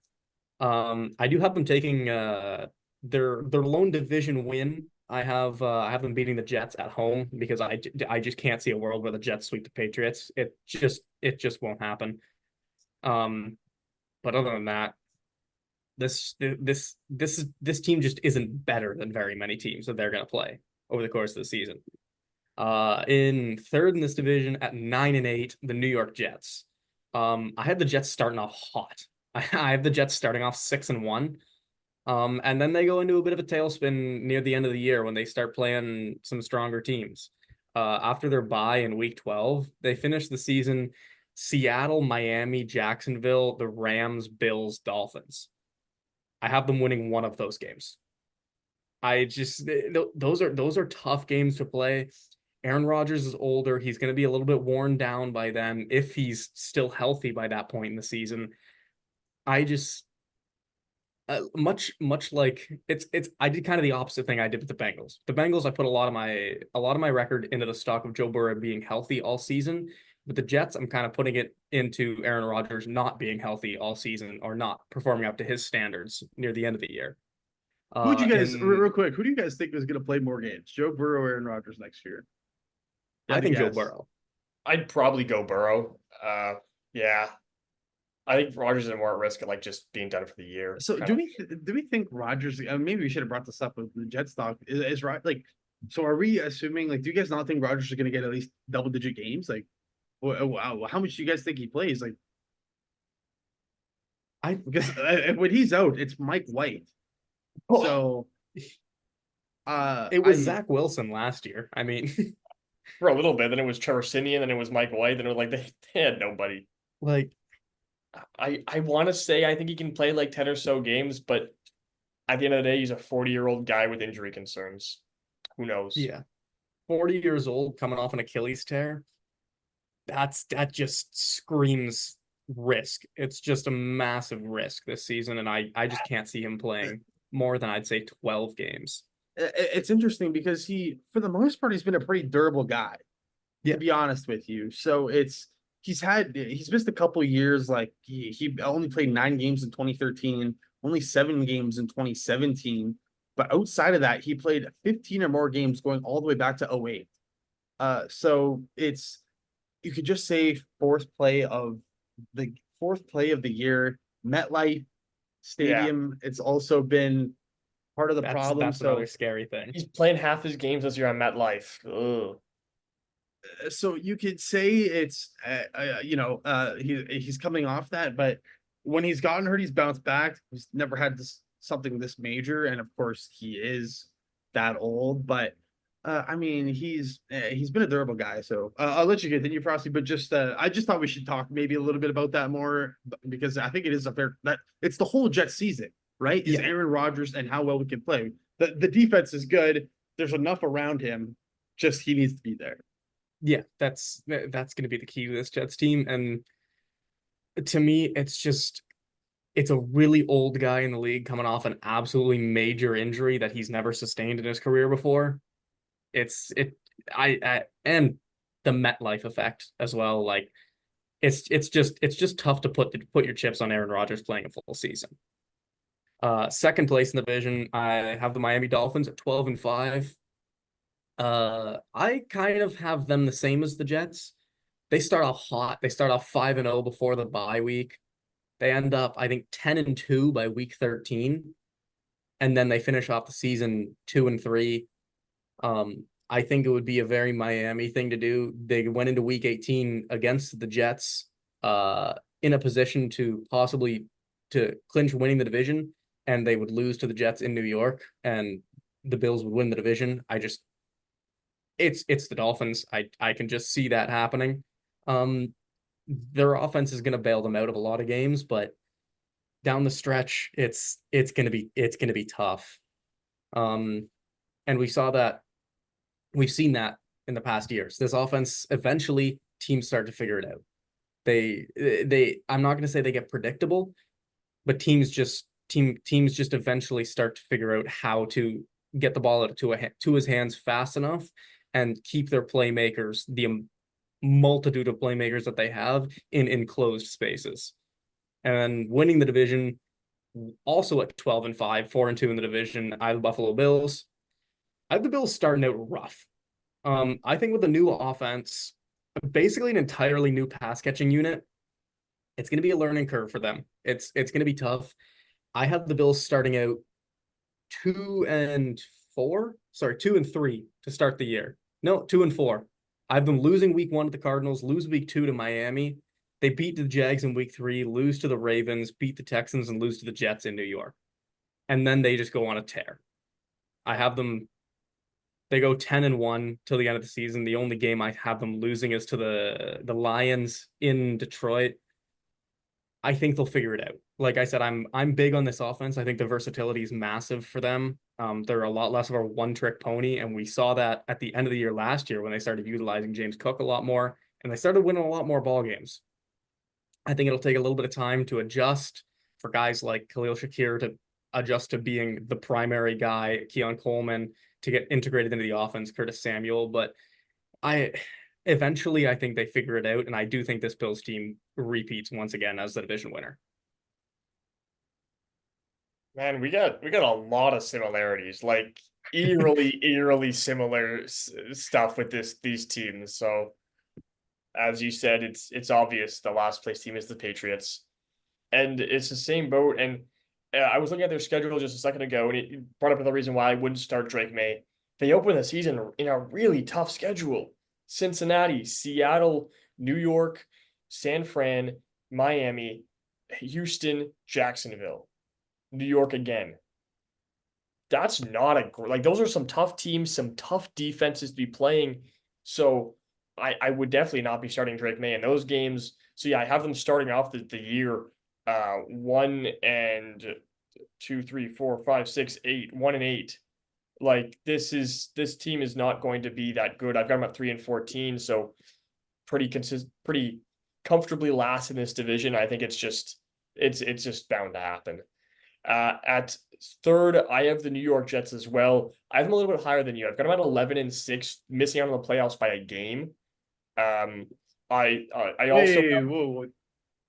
I do have them taking their lone division win. I have them beating the Jets at home because I just can't see a world where the Jets sweep the Patriots. It just won't happen. But other than that, this team just isn't better than very many teams that they're gonna play over the course of the season. In third in this division at 9-8, the New York Jets. I had the Jets starting off hot. I have the Jets starting off 6-1. And then they go into a bit of a tailspin near the end of the year when they start playing some stronger teams. After their bye in week 12, they finish the season Seattle, Miami, Jacksonville, the Rams, Bills, Dolphins. I have them winning one of those games. Those are tough games to play. Aaron Rodgers is older. He's going to be a little bit worn down by then if he's still healthy by that point in the season. I just much like it's I did kind of the opposite thing I did with the Bengals. The Bengals, I put a lot of my record into the stock of Joe Burrow being healthy all season. With the Jets, I'm kind of putting it into Aaron Rodgers not being healthy all season or not performing up to his standards near the end of the year. Who would you guys real quick? Who do you guys think is going to play more games, Joe Burrow or Aaron Rodgers next year? I think Joe Burrow. I'd probably go Burrow. Yeah. I think Rodgers is more at risk of like just being done for the year. So do we think Rodgers? Maybe we should have brought this up with the Jet stock. Is right like? So are we assuming like? Do you guys not think Rodgers is going to get at least double-digit games? Like, how much do you guys think he plays? Like, I because when he's out, it's Mike White. Oh, So it was I Zach Wilson last year. I mean, for a little bit, then it was Trevor Siemian, then it was Mike White, then it was like they had nobody. like, I want to say I think he can play like 10 or so games, but at the end of the day, he's a 40-year-old guy with injury concerns. Who knows? yeah, 40 years old, coming off an Achilles tear. That just screams risk. It's just a massive risk this season, and I just can't see him playing more than I'd say 12 games. it's interesting because he, for the most part, he's been a pretty durable guy, to Yeah, be honest with you. So he's missed a couple years. Like he only played 9 games in 2013, only 7 games in 2017. But outside of that, he played 15 or more games going all the way back to 08. So it's you could just say the fourth play of the year, MetLife Yeah, Stadium. It's also been part of the problem. that's another So scary thing. he's playing half his games this year on MetLife. Ugh. you could say it's he's coming off that, but when he's gotten hurt, he's bounced back. He's never had something this major, and of course he is that old. But I mean, he's been a durable guy. So I'll let you continue, Frosty. But just I just thought we should talk maybe a little bit about that more because I think it is a fair that it's the whole Jet season, right? Is Yeah, Aaron Rodgers and how well we can play. The defense is good. There's enough around him. Just he needs to be there. yeah, that's going to be the key to this Jets team. And to me, it's a really old guy in the league coming off an absolutely major injury that he's never sustained in his career before. It's it I and the MetLife effect as well. Like it's just tough to put your chips on Aaron Rodgers playing a full season. Second place in the division, I have the Miami Dolphins at 12-5. I kind of have them the same as the Jets. They start off hot. They start off 5-0 before the bye week. They end up, I think, 10-2 by week 13, and then they finish off the season 2-3. I think it would be a very Miami thing to do. They went into week 18 against the Jets, in a position to possibly to clinch winning the division, and they would lose to the Jets in New York, and the Bills would win the division. It's the Dolphins. I can just see that happening. Um, their offense is going to bail them out of a lot of games, but down the stretch, it's gonna be tough. And we've seen that in the past years. This offense eventually teams start to figure it out. They I'm not gonna say they get predictable, but teams just eventually start to figure out how to get the ball to his hands fast enough and keep their playmakers, the multitude of playmakers that they have, in enclosed spaces. And winning the division, also at 12-5, 4-2 in the division, I have the Buffalo Bills. I have the Bills starting out rough. I think with the new offense, basically an entirely new pass catching unit, it's going to be a learning curve for them. It's going to be tough. I have the Bills starting out 2-4, sorry, 2-3 to start the year. No, 2-4. I have them losing week 1 to the Cardinals, lose week 2 to Miami. They beat the Jags in week 3, lose to the Ravens, beat the Texans, and lose to the Jets in New York. And then they just go on a tear. I have them, they go 10-1 till the end of the season. The only game I have them losing is to the Lions in Detroit. I think they'll figure it out. Like I said, I'm big on this offense. I think the versatility is massive for them. They're a lot less of a one-trick pony, and we saw that at the end of the year last year when they started utilizing James Cook a lot more, and they started winning a lot more ball games. I think it'll take a little bit of time to adjust for guys like Khalil Shakir to adjust to being the primary guy, Keon Coleman to get integrated into the offense, Curtis Samuel. But I eventually I think they figure it out, and I do think this Bills team repeats once again as the division winner. Man, we got a lot of similarities, like eerily similar stuff with these teams. So as you said, it's obvious the last place team is the Patriots, and it's the same boat. And I was looking at their schedule just a second ago, and it brought up the reason why I wouldn't start Drake May. They open the season in a really tough schedule: Cincinnati, Seattle, New York, San Fran, Miami. Houston, Jacksonville, New York again. That's not like those are some tough teams, some tough defenses to be playing. So I would definitely not be starting Drake May in those games. So yeah, I have them starting off the year 1 and 2, 3, 4, 5, 6, 8, 1 and 8. Like this team is not going to be that good. I've got them at 3 and 14, so pretty comfortably last in this division. I think it's just bound to happen. At third, I have the New York Jets as well. I have them a little bit higher than you. I've got them at 11 and 6, missing out on the playoffs by a game. Um, I also Wait, whoa.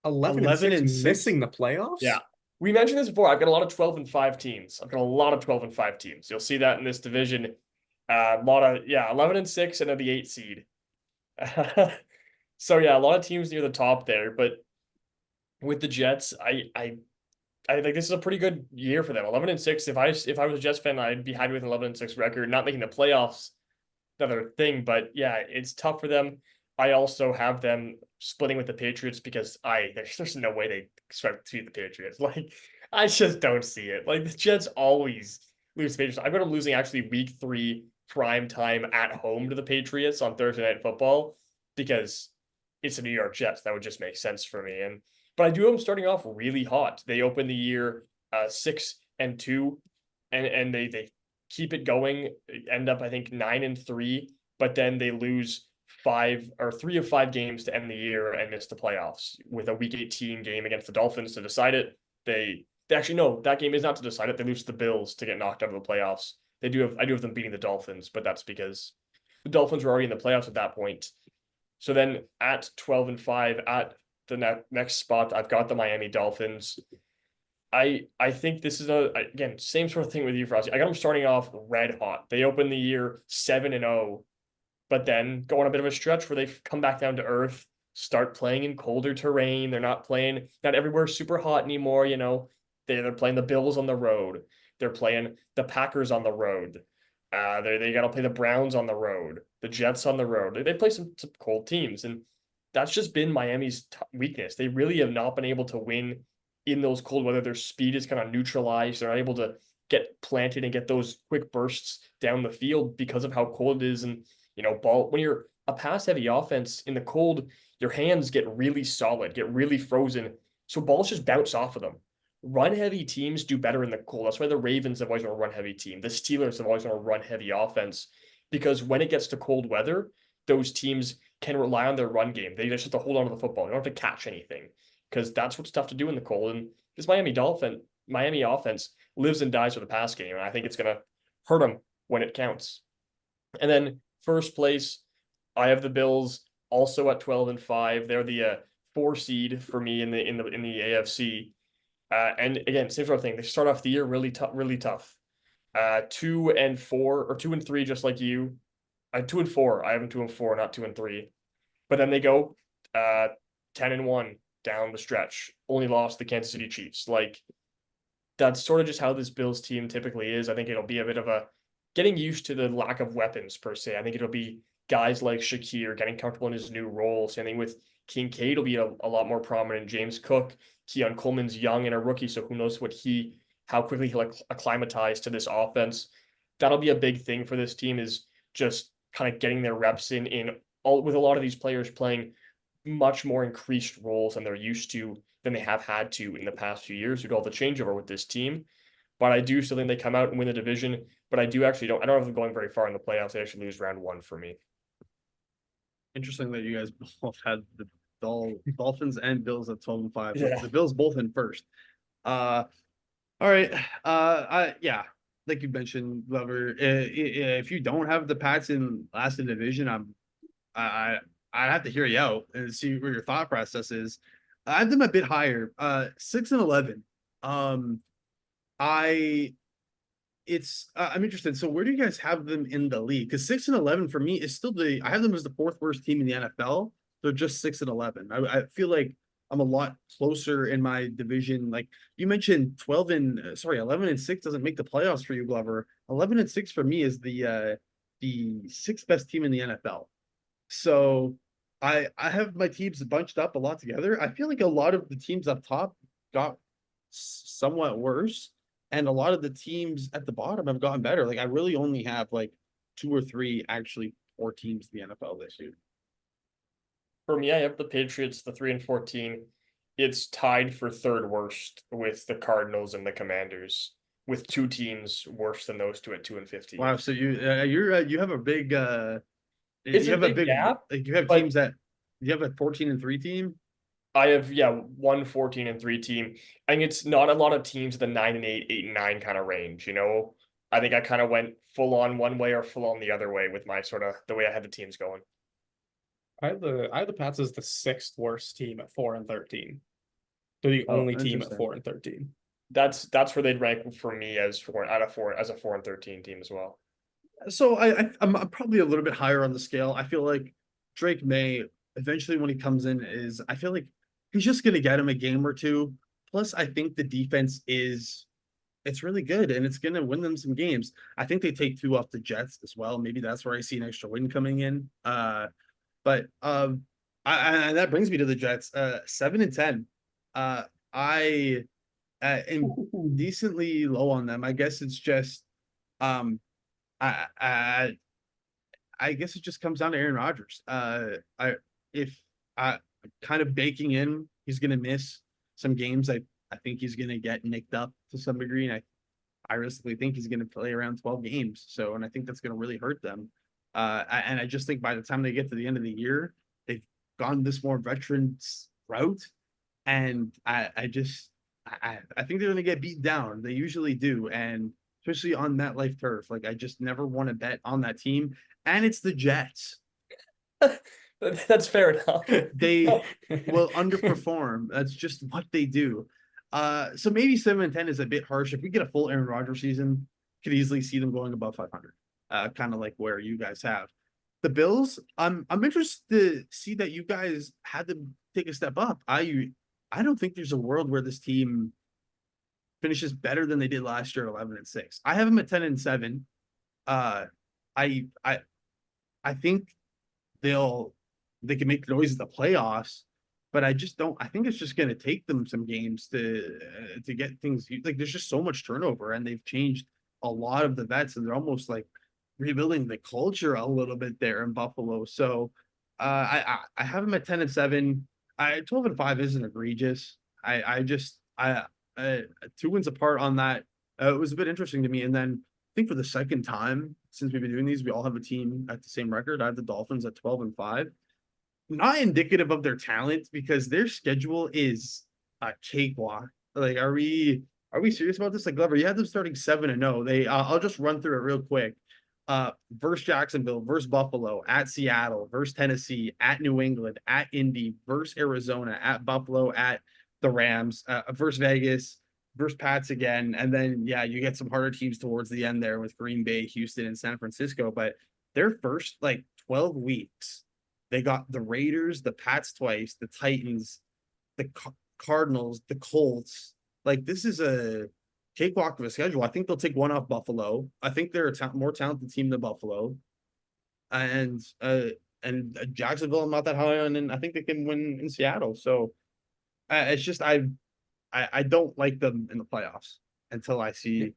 11 and 11 6 and 6? missing the playoffs? yeah, we mentioned this before. I've got a lot of 12 and 5 teams. I've got a lot of 12 and 5 teams. You'll see that in this division. A lot of 11 and 6, and then the 8 seed. So yeah, a lot of teams near the top there. But with the Jets, I think this is a pretty good year for them. 11 and 6. If I was a Jets fan, I'd be happy with an 11 and 6 record. Not making the playoffs, another thing. But yeah, it's tough for them. I also have them splitting with the Patriots because there's no way they expect to beat the Patriots. Like I just don't see it. Like the Jets always lose to the Patriots. I've got them losing actually week 3 prime time at home to the Patriots on Thursday Night Football because it's the New York Jets. That would just make sense for me. But I do have them starting off really hot. They open the year 6 and 2, and they keep it going. End up I think 9 and 3, but then they lose 3 of 5 games to end the year and miss the playoffs with a Week 18 game against the Dolphins to decide it. They actually no, that game is not to decide it. They lose to the Bills to get knocked out of the playoffs. I do have them beating the Dolphins, but that's because the Dolphins were already in the playoffs at that point. So then at 12 and 5, at the next spot, I've got the Miami Dolphins. I think this is again same sort of thing with you, Frosty. I got them starting off red hot. They open the year 7-0, but then go on a bit of a stretch where they come back down to earth, start playing in colder terrain. They're not everywhere super hot anymore. They're playing the Bills on the road. They're playing the Packers on the road. They got to play the Browns on the road, the Jets on the road. They play some cold teams, and that's just been Miami's weakness. They really have not been able to win in those cold weather. Their speed is kind of neutralized. They're not able to get planted and get those quick bursts down the field because of how cold it is. And ball when you're a pass heavy offense in the cold, your hands get really solid, get really frozen. So balls just bounce off of them. Run heavy teams do better in the cold. That's why the Ravens have always been a run heavy team. The Steelers have always been a run heavy offense because when it gets to cold weather, those teams can rely on their run game. They just have to hold on to the football. They don't have to catch anything because that's what's tough to do in the cold. And this Miami offense lives and dies with the pass game, and I think it's going to hurt them when it counts. And then first place, I have the Bills also at 12 and 5. They're the 4 seed for me in the AFC. And again, same sort of thing. They start off the year really tough, really tough. 2 and 4 or 2 and 3, just like you. 2 and 4. I have them 2 and 4, not 2 and 3. But then they go 10 and 1 down the stretch. Only lost the Kansas City Chiefs. Like that's sort of just how this Bills team typically is. I think it'll be a bit of a getting used to the lack of weapons per se. I think it'll be guys like Shakir getting comfortable in his new role. Same thing with Kincaid will be a lot more prominent. James Cook, Keon Coleman's young and a rookie, so who knows how quickly he'll acclimatize to this offense. That'll be a big thing for this team is just kind of getting their reps in all with a lot of these players playing much more increased roles than they're used to than they have had to in the past few years due to all the changeover with this team. But I do still think they come out and win the division. But I don't have them going very far in the playoffs. They actually lose round 1 for me. Interesting that you guys both had the Dolphins and Bills at 12 and 5. Yeah. The Bills both in first. All right. Yeah, like you mentioned, Glover. If you don't have the Pats in last in division, I have to hear you out and see where your thought process is. I have them a bit higher. 6 and 11. I'm interested. So where do you guys have them in the league? Because 6 and 11 for me is still I have them as the 4th worst team in the NFL. They're just 6 and 11. I feel like I'm a lot closer in my division. Like you mentioned, 11 and 6 doesn't make the playoffs for you, Glover. 11 and 6 for me is the 6th best team in the NFL. So I have my teams bunched up a lot together. I feel like a lot of the teams up top got somewhat worse, and a lot of the teams at the bottom have gotten better. Like I really only have like two or three actually poor teams in the NFL this year. For me, I have the Patriots, the 3-14. It's tied for third worst with the Cardinals and the Commanders, with two teams worse than those two at 2-15. Wow, so you have a big It's you a have a big big gap, like you have but teams that you have a 14-3 team. I have, yeah, one 14-3 team. I think it's not a lot of teams in the 9-8, 8-9 kind of range, you know? I think I kind of went full on one way or full on the other way with my sort of the way I had the teams going. I had the Pats as the sixth worst team at 4-13. They're the Oh, only team at interesting. 4-13. That's where they'd rank for me as four out of four as a 4-13 team as well. So I'm probably a little bit higher on the scale. I feel like Drake May eventually when he comes in is I feel like he's just gonna get him a game or two. Plus, I think the defense is it's really good and it's gonna win them some games. I think they take two off the Jets as well. Maybe that's where I see an extra win coming in. But and that brings me to the Jets. 7-10. I am decently low on them. I guess it's just um I, I I guess it just comes down to Aaron Rodgers. I if I kind of baking in, he's going to miss some games. I think he's going to get nicked up to some degree, and I realistically think he's going to play around 12 games. So, and I think that's going to really hurt them. And I just think by the time they get to the end of the year, they've gone this more veteran route, and I think they're going to get beat down. They usually do, and especially on MetLife turf. Like I just never want to bet on that team, and it's the Jets. That's fair enough. They will underperform. That's just what they do. So maybe 7-10 is a bit harsh. If we get a full Aaron Rodgers season, could easily see them going above 500. Kind of like where you guys have the Bills. I'm interested to see that you guys had to take a step up. I don't think there's a world where this team finishes better than they did last year, 11-6. I have them at 10-7. Uh, I I I think they'll they can make noise in the playoffs, but I just don't. I think it's just going to take them some games to get things like. There's just so much turnover, and they've changed a lot of the vets, and they're almost like rebuilding the culture a little bit there in Buffalo. So I have them at 10-7. 12-5 isn't egregious. I just I 2 wins apart on that. It was a bit interesting to me, and then I think for the second time since we've been doing these, we all have a team at the same record. I have the Dolphins at 12-5. Not indicative of their talent because their schedule is a cakewalk. Like, are we serious about this? Like Glover, you had them starting 7-0. I'll just run through it real quick. Versus Jacksonville, versus Buffalo, at Seattle, versus Tennessee, at New England, at Indy, versus Arizona, at Buffalo, at the Rams, versus Vegas, versus Pats again, and then yeah, you get some harder teams towards the end there with Green Bay, Houston, and San Francisco. But their first like 12 weeks, they got the Raiders, the Pats twice, the Titans, the Cardinals, the Colts. Like this is a cakewalk of a schedule. I think they'll take one off Buffalo. I think they're a more talented team than Buffalo, and Jacksonville. I'm not that high on, and I think they can win in Seattle. So it's just I don't like them in the playoffs until I see,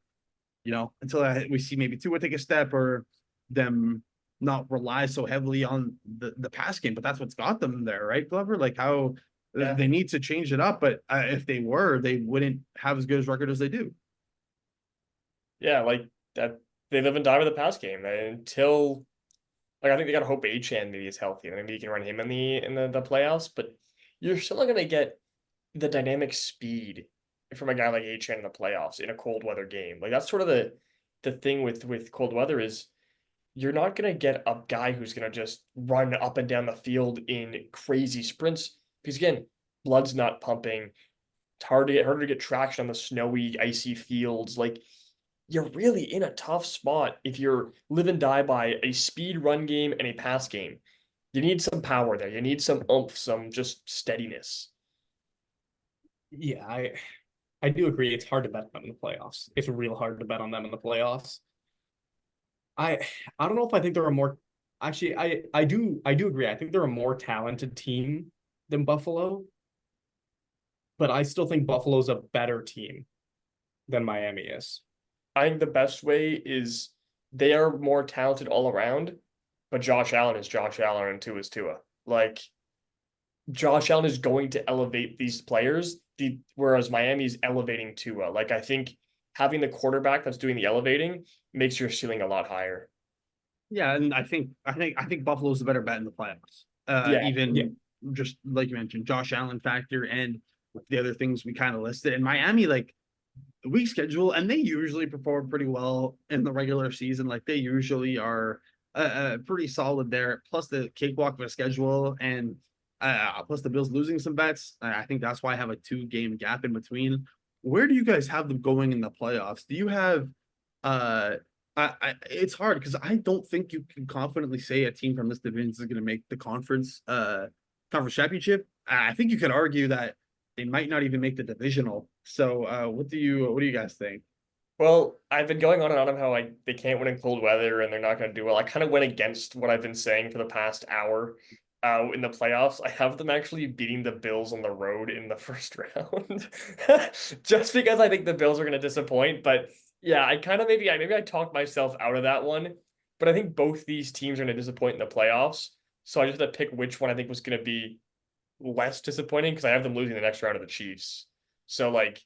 we see maybe Tua take a step or them not rely so heavily on the pass game. But that's what's got them there, right, Glover? Like how Yeah. they need to change it up. But if they were, they wouldn't have as good as record as they do. Yeah, like that they live and die with the pass game. Until like I think they gotta hope Achan maybe is healthy. I think maybe you can run him in the playoffs, but you're still not gonna get the dynamic speed from a guy like Achan in the playoffs in a cold weather game. Like that's sort of the thing with cold weather is you're not gonna get a guy who's gonna just run up and down the field in crazy sprints because again, blood's not pumping. It's harder to get traction on the snowy, icy fields. Like you're really in a tough spot if you're live and die by a speed run game and a pass game. You need some power there. You need some oomph, some just steadiness. Yeah, I do agree. It's hard to bet on them in the playoffs. It's real hard to bet on them in the playoffs. I I don't know if I think they're a more actually I do agree. I think they're a more talented team than Buffalo, but I still think Buffalo's a better team than Miami is. I think the best way is they are more talented all around, but Josh Allen is Josh Allen and Tua is Tua. Like Josh Allen is going to elevate these players, whereas Miami's elevating Tua. Like I think having the quarterback that's doing the elevating makes your ceiling a lot higher. Yeah, and I think Buffalo's the better bet in the playoffs. Yeah, Yeah, Even just like you mentioned, Josh Allen factor and the other things we kind of listed. And Miami, like the weak schedule, and they usually perform pretty well in the regular season. Like they usually are pretty solid there. Plus the cakewalk of a schedule, and plus the Bills losing some bets. I think that's why I have a 2 game gap in between. Where do you guys have them going in the playoffs? Do you have uh it's hard because I don't think you can confidently say a team from this division is going to make the conference championship. I think you could argue that they might not even make the divisional. So what do you guys think? well, I've been going on and on about how they can't win in cold weather and they're not going to do well. I kind of went against what I've been saying for the past hour. In the playoffs, I have them actually beating the Bills on the road in the first round, just because I think the Bills are going to disappoint. But yeah, I kind of maybe I talked myself out of that one. But I think both these teams are going to disappoint in the playoffs. So I just had to pick which one I think was going to be less disappointing because I have them losing the next round of the Chiefs. So like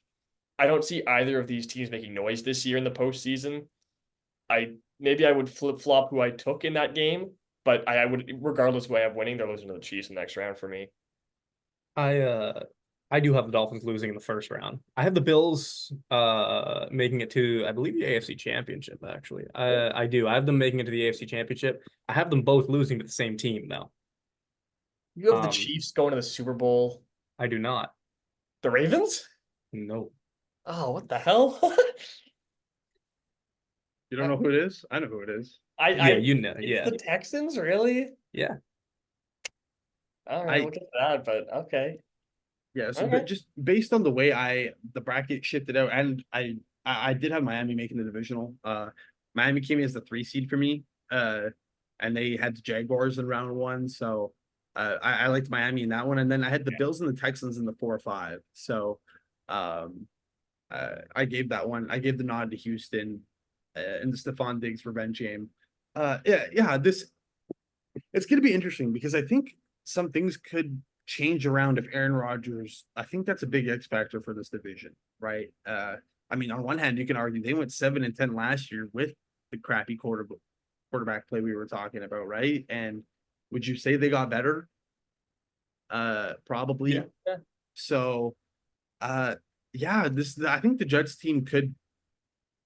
I don't see either of these teams making noise this year in the postseason. I would flip flop who I took in that game, but I would regardless of who I have winning, they're losing to the Chiefs in the next round for me. I uh I do have the Dolphins losing in the first round. I have the Bills making it to, I believe, the AFC Championship, actually. I do. I have them making it to the AFC Championship. I have them both losing to the same team though. You have the Um Chiefs going to the Super Bowl. I do not. The Ravens? No. Oh, what the hell? You don't know who it is? I know who it is. Yeah, I you know. it's Yeah. the Texans, really? Yeah. All right, I look at that, but okay. Yeah, so but Okay. just based on the way the bracket shifted out, and I did have Miami making the divisional. Miami came in as the 3 seed for me. And they had the Jaguars in round one, so I liked Miami in that one, and then I had the Bills and the Texans in the 4 or 5. So, um, I gave that one. I gave the nod to Houston, in the Stephon Diggs revenge game. Yeah. It's going to be interesting because I think some things could change around if Aaron Rodgers. I think that's a big X factor for this division, right? I mean, on one hand, you can argue they went 7-10 last year with the crappy quarterback play we were talking about, right? And would you say they got better? Yeah. Probably. Yeah. So, uh, yeah, this I think the Jets team could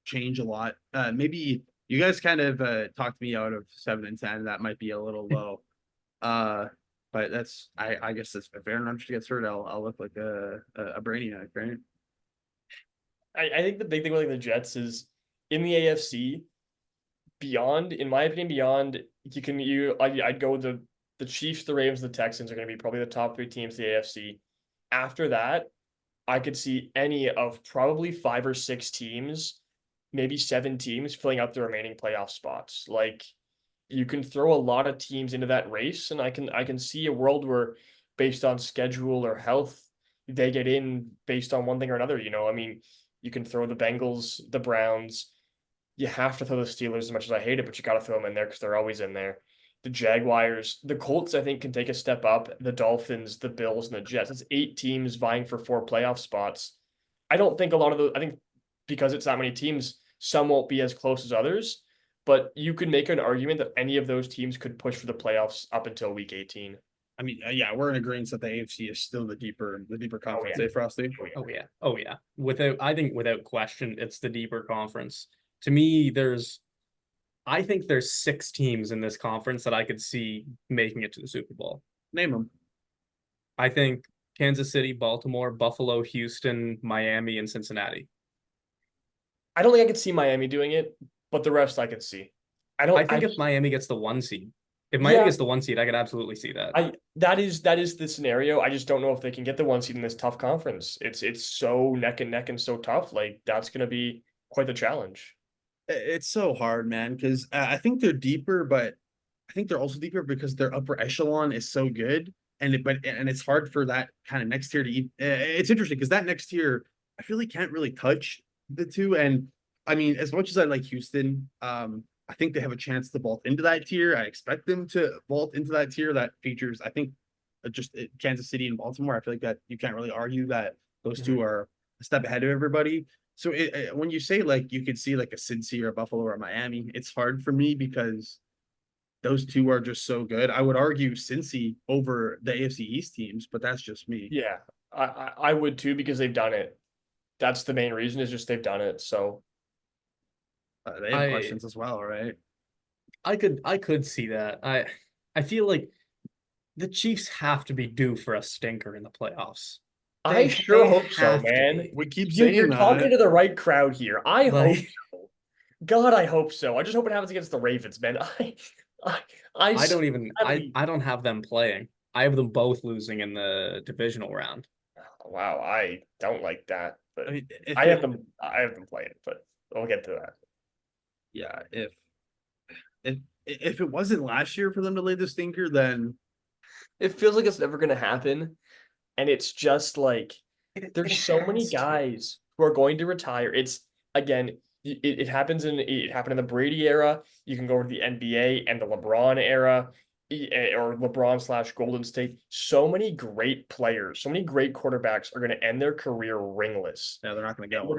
change a lot. Maybe you guys kind of talked me out of 7-10. That might be a little low. Uh, but I guess that's if Aaron Rodgers gets hurt, I'll look like a brainiac, right? I think the big thing with like the Jets is in the AFC, beyond, in my opinion, beyond I'd go with the Chiefs, the Ravens, the Texans are going to be probably the top 3 teams in the AFC. After that, I could see any of probably 5 or 6 teams, maybe 7 teams filling out the remaining playoff spots. Like you can throw a lot of teams into that race, and I can see a world where based on schedule or health, they get in based on one thing or another. I mean, you can throw the Bengals, the Browns. You have to throw the Steelers as much as I hate it, but you got to throw them in there because they're always in there. The Jaguars, the Colts, I think can take a step up. The Dolphins, the Bills, and the Jets. It's 8 teams vying for 4 playoff spots. I don't think a lot of those. I think because it's that many teams, some won't be as close as others. But you could make an argument that any of those teams could push for the playoffs up until week 18. I mean, yeah, we're in agreement that the AFC is still the deeper Oh conference, yeah. Frosty? Oh yeah. Oh yeah. Oh yeah. I think without question, it's the deeper conference. To me, I think there's 6 teams in this conference that I could see making it to the Super Bowl. Name them. I think Kansas City, Baltimore, Buffalo, Houston, Miami, and Cincinnati. I don't think I could see Miami doing it, but the rest I could see. I I don't. think if Miami gets the 1 seed, if Miami Yeah. gets the 1 seed, I could absolutely see that. That is the scenario. I just don't know if they can get the 1 seed in this tough conference. It's so neck and neck and so tough. Like that's gonna be quite the challenge. It's so hard, man, because I think they're deeper, but I think they're also deeper because their upper echelon is so good. and it's hard for that kind of next tier to eat. It's interesting because that next tier I feel like can't really touch the two. And I mean, as much as I like Houston, I think they have a chance to vault into that tier. I expect them to vault into that tier that features, I think, just Kansas City and Baltimore. I feel like that you can't really argue that those two are a step ahead of everybody. So when you say like you could see like a Cincy or a Buffalo or a Miami, it's hard for me because those two are just so good. I would argue Cincy over the AFC East teams, but that's just me. Yeah, I would too because they've done it. That's the main reason is just they've done it. So They have I questions as well, right? I could see that. I feel like the Chiefs have to be due for a stinker in the playoffs. I They sure they hope so, have to man. be. We keep You're saying talking that. to the right crowd here. I hope Like so. God, I hope so. I just hope it happens against the Ravens, man. I, I I don't even sadly, I don't have them playing. I have them both losing in the divisional round. wow, I don't like that, but I mean, I have them playing, but we'll get to that. yeah, if it wasn't last year for them to lay the stinker, then It feels like it's never gonna happen, and it's just like It there's so many has to. guys who are going to retire. It's again, it happens it happened in the Brady era. You can go to the NBA and the LeBron era, or LeBron slash Golden State. So many great players, so many great quarterbacks are going to end their career ringless. yeah, they're not going to get And one.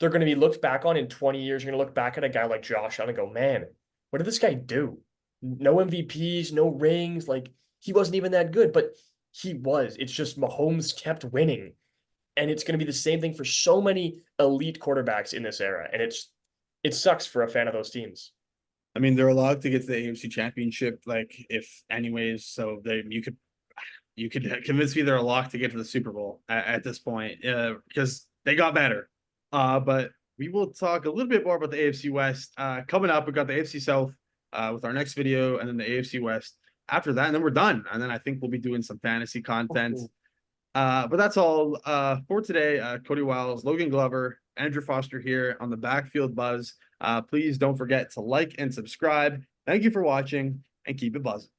they're going to be looked back on in 20 years. You're going to look back at a guy like Josh Allen and go, man, what did this guy do? No MVPs, no rings. Like he wasn't even that good, but he was. It's just Mahomes kept winning. And it's going to be the same thing for so many elite quarterbacks in this era. And it sucks for a fan of those teams. I mean, they're allowed to get to the AFC Championship, like if anyways. So you could convince me they're a lock to get to the Super Bowl at this point, because they got better. But we will talk a little bit more about the AFC West coming up. We got the AFC South with our next video, and then the AFC West after that, and then we're done. And then I think we'll be doing some fantasy content. But that's all for today. Cody Wiles, Logan Glover, Andrew Foster here on the Backfield Buzz. Please don't forget to like and subscribe. Thank you for watching and keep it buzzing.